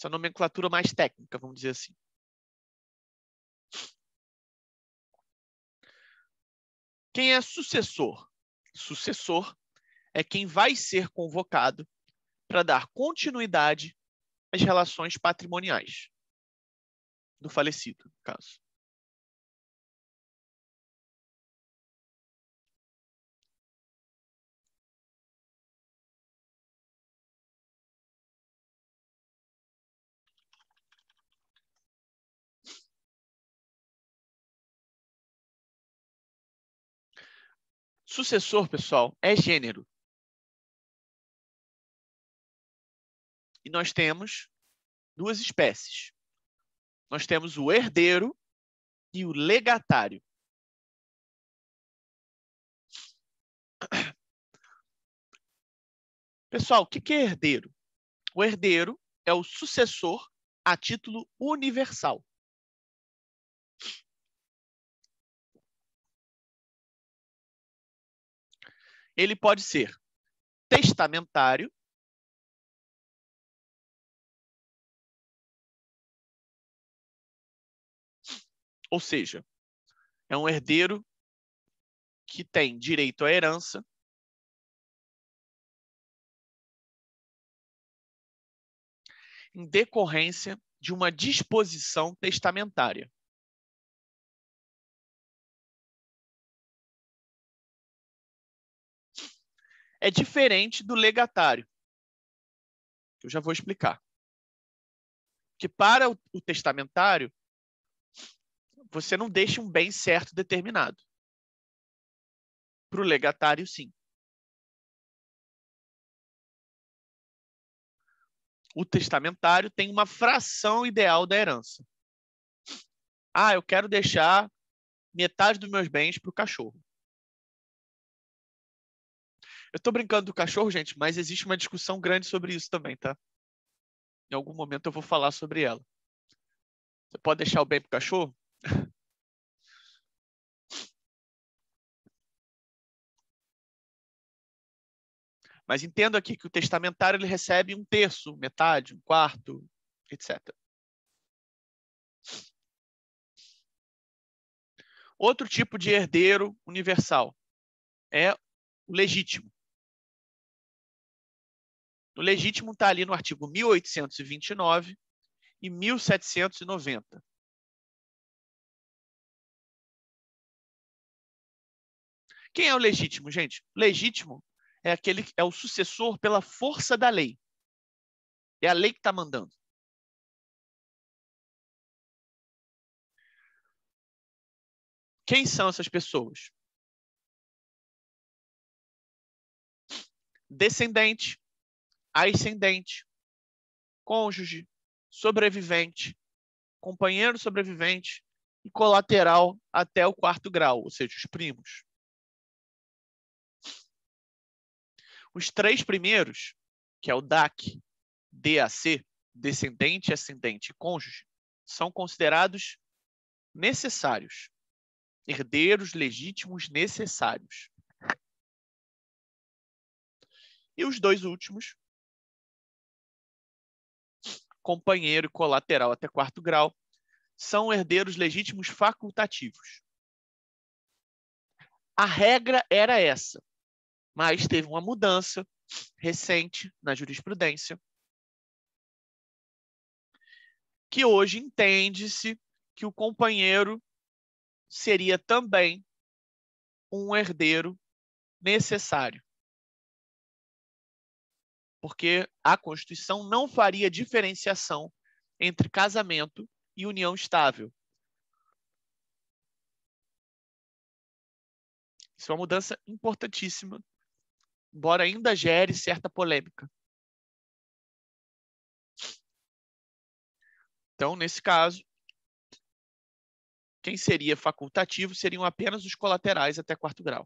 nomenclatura mais técnica, vamos dizer assim. Quem é sucessor? Sucessor é quem vai ser convocado para dar continuidade às relações patrimoniais do falecido, no caso. Sucessor, pessoal, é gênero. E nós temos duas espécies. Nós temos o herdeiro e o legatário. Pessoal, o que é herdeiro? O herdeiro é o sucessor a título universal. Ele pode ser testamentário, ou seja, é um herdeiro que tem direito à herança em decorrência de uma disposição testamentária. É diferente do legatário, que eu já vou explicar. Que para o testamentário, você não deixa um bem certo determinado. Para o legatário, sim. O testamentário tem uma fração ideal da herança. Ah, eu quero deixar metade dos meus bens para o cachorro. Eu estou brincando do cachorro, gente, mas existe uma discussão grande sobre isso também, tá? Em algum momento eu vou falar sobre ela. Você pode deixar o bem para o cachorro? Mas entendo aqui que o testamentário ele recebe 1/3, metade, 1/4, etc. Outro tipo de herdeiro universal é o legítimo. O legítimo está ali no artigo 1829 e 1790. Quem é o legítimo, gente? O legítimo é o sucessor pela força da lei. É a lei que está mandando. Quem são essas pessoas? Descendente, ascendente, cônjuge, sobrevivente, companheiro sobrevivente e colateral até o 4º grau, ou seja, os primos. Os 3 primeiros, que é o DAC, DAC, descendente, ascendente e cônjuge, são considerados necessários, herdeiros legítimos necessários. E os 2 últimos, companheiro e colateral até 4º grau, são herdeiros legítimos facultativos. A regra era essa, mas teve uma mudança recente na jurisprudência, que hoje entende-se que o companheiro seria também um herdeiro necessário. Porque a Constituição não faria diferenciação entre casamento e união estável. Isso é uma mudança importantíssima, embora ainda gere certa polêmica. Então, nesse caso, quem seria facultativo seriam apenas os colaterais até 4º grau.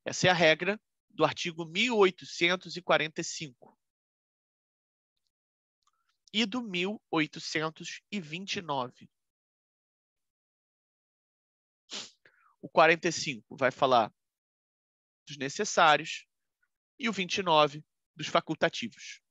Essa é a regra do artigo 1845 e do 1829. O 45 vai falar dos necessários e o 29 dos facultativos.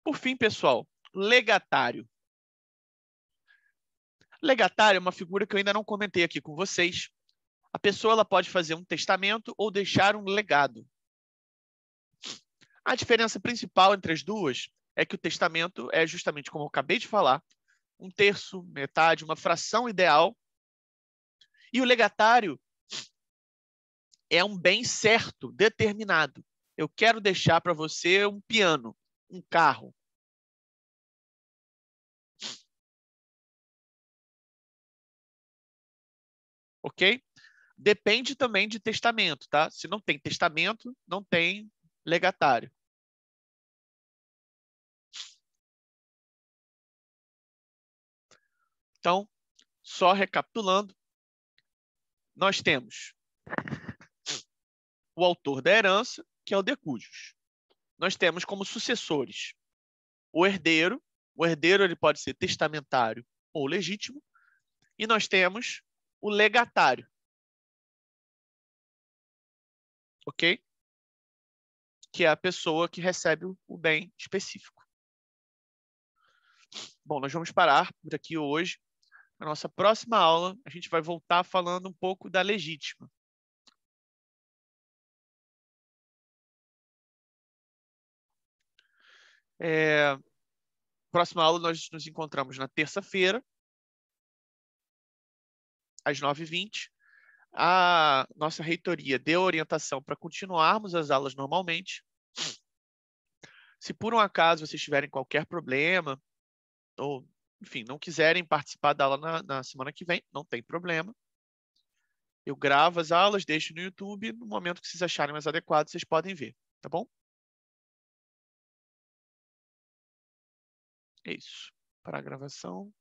Por fim, pessoal, legatário. Legatário é uma figura que eu ainda não comentei aqui com vocês. A pessoa ela pode fazer um testamento ou deixar um legado. A diferença principal entre as duas é que o testamento é justamente, como eu acabei de falar, 1/3, metade, uma fração ideal. E o legatário é um bem certo, determinado. Eu quero deixar para você um piano, um carro. Ok? Depende também de testamento, tá? Se não tem testamento, não tem legatário. Então, só recapitulando, nós temos o autor da herança, que é o decúdios. Nós temos como sucessores o herdeiro. O herdeiro ele pode ser testamentário ou legítimo. E nós temos o legatário. Ok? Que é a pessoa que recebe o bem específico. Bom, nós vamos parar por aqui hoje. Na nossa próxima aula, a gente vai voltar falando um pouco da legítima. Próxima aula, nós nos encontramos na terça-feira, às 9h20. A nossa reitoria deu orientação para continuarmos as aulas normalmente. Se por um acaso vocês tiverem qualquer problema, ou, enfim, não quiserem participar da aula na semana que vem, não tem problema. Eu gravo as aulas, deixo no YouTube, no momento que vocês acharem mais adequado, vocês podem ver, tá bom? É isso. Para a gravação.